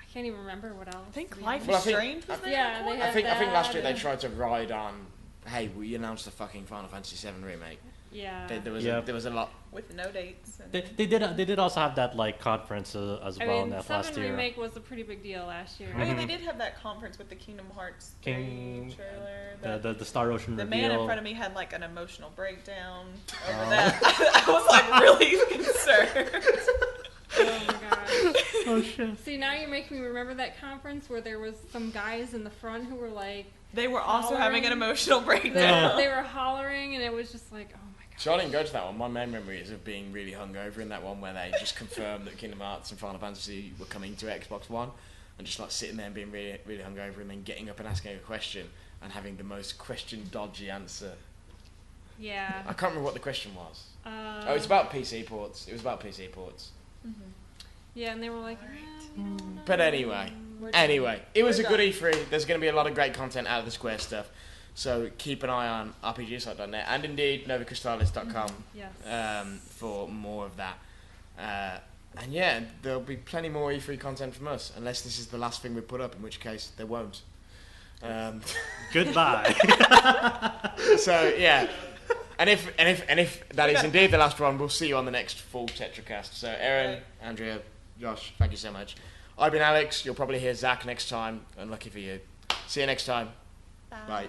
[SPEAKER 2] I can't even remember what else.
[SPEAKER 3] I think
[SPEAKER 2] to be
[SPEAKER 3] Life
[SPEAKER 2] honest.
[SPEAKER 3] is Strange was there.
[SPEAKER 2] Yeah, they
[SPEAKER 1] I
[SPEAKER 2] had
[SPEAKER 1] think last year
[SPEAKER 2] that
[SPEAKER 1] they tried to ride on. Hey, we announced the fucking Final Fantasy VII remake.
[SPEAKER 2] Yeah.
[SPEAKER 1] There was
[SPEAKER 4] Yeah.
[SPEAKER 1] there was a lot.
[SPEAKER 3] With no dates. And
[SPEAKER 4] They did also have that like conference as
[SPEAKER 2] I
[SPEAKER 4] well
[SPEAKER 2] mean,
[SPEAKER 4] in that
[SPEAKER 2] 7
[SPEAKER 4] last year.
[SPEAKER 2] remake was a pretty big deal last year.
[SPEAKER 3] I mean, they did have that conference with the Kingdom Hearts 3
[SPEAKER 4] King-
[SPEAKER 3] trailer.
[SPEAKER 4] The Star Ocean
[SPEAKER 3] The
[SPEAKER 4] reveal.
[SPEAKER 3] man in front of me had like an emotional breakdown over that. I was like really concerned.
[SPEAKER 2] Oh my gosh.
[SPEAKER 4] Oh shit.
[SPEAKER 2] See, now you're making me remember that conference where there was some guys in the front who were like
[SPEAKER 3] They were also having an
[SPEAKER 2] Hollering.
[SPEAKER 3] emotional breakdown.
[SPEAKER 2] they were hollering and it was just like, oh my god.
[SPEAKER 1] So I didn't go to that one. My main memory is of being really hungover in that one where they just confirmed that Kingdom Hearts and Final Fantasy were coming to Xbox One, and just like sitting there and being really, really hungover, and then getting up and asking a question and having the most question dodgy answer.
[SPEAKER 2] Yeah.
[SPEAKER 1] I can't remember what the question was.
[SPEAKER 2] Uh,
[SPEAKER 1] It's about PC ports. It was about PC ports.
[SPEAKER 2] Yeah, and they were like, no.
[SPEAKER 1] But anyway,
[SPEAKER 2] We're done.
[SPEAKER 1] it was a
[SPEAKER 3] We're
[SPEAKER 1] good
[SPEAKER 3] done.
[SPEAKER 1] E3. There's going to be a lot of great content out of the Square stuff. So keep an eye on RPGsite.net and indeed novacrystalis.com
[SPEAKER 2] Yes.
[SPEAKER 1] for more of that. And yeah, there'll be plenty more E3 content from us, unless this is the last thing we put up, in which case there won't.
[SPEAKER 4] Goodbye.
[SPEAKER 1] So yeah, and if that is indeed the last one, we'll see you on the next full Tetracast. So Erren, Andrea, Josh, thank you so much. I've been Alex. You'll probably hear Zach next time. Unlucky for you. See you next time. Bye.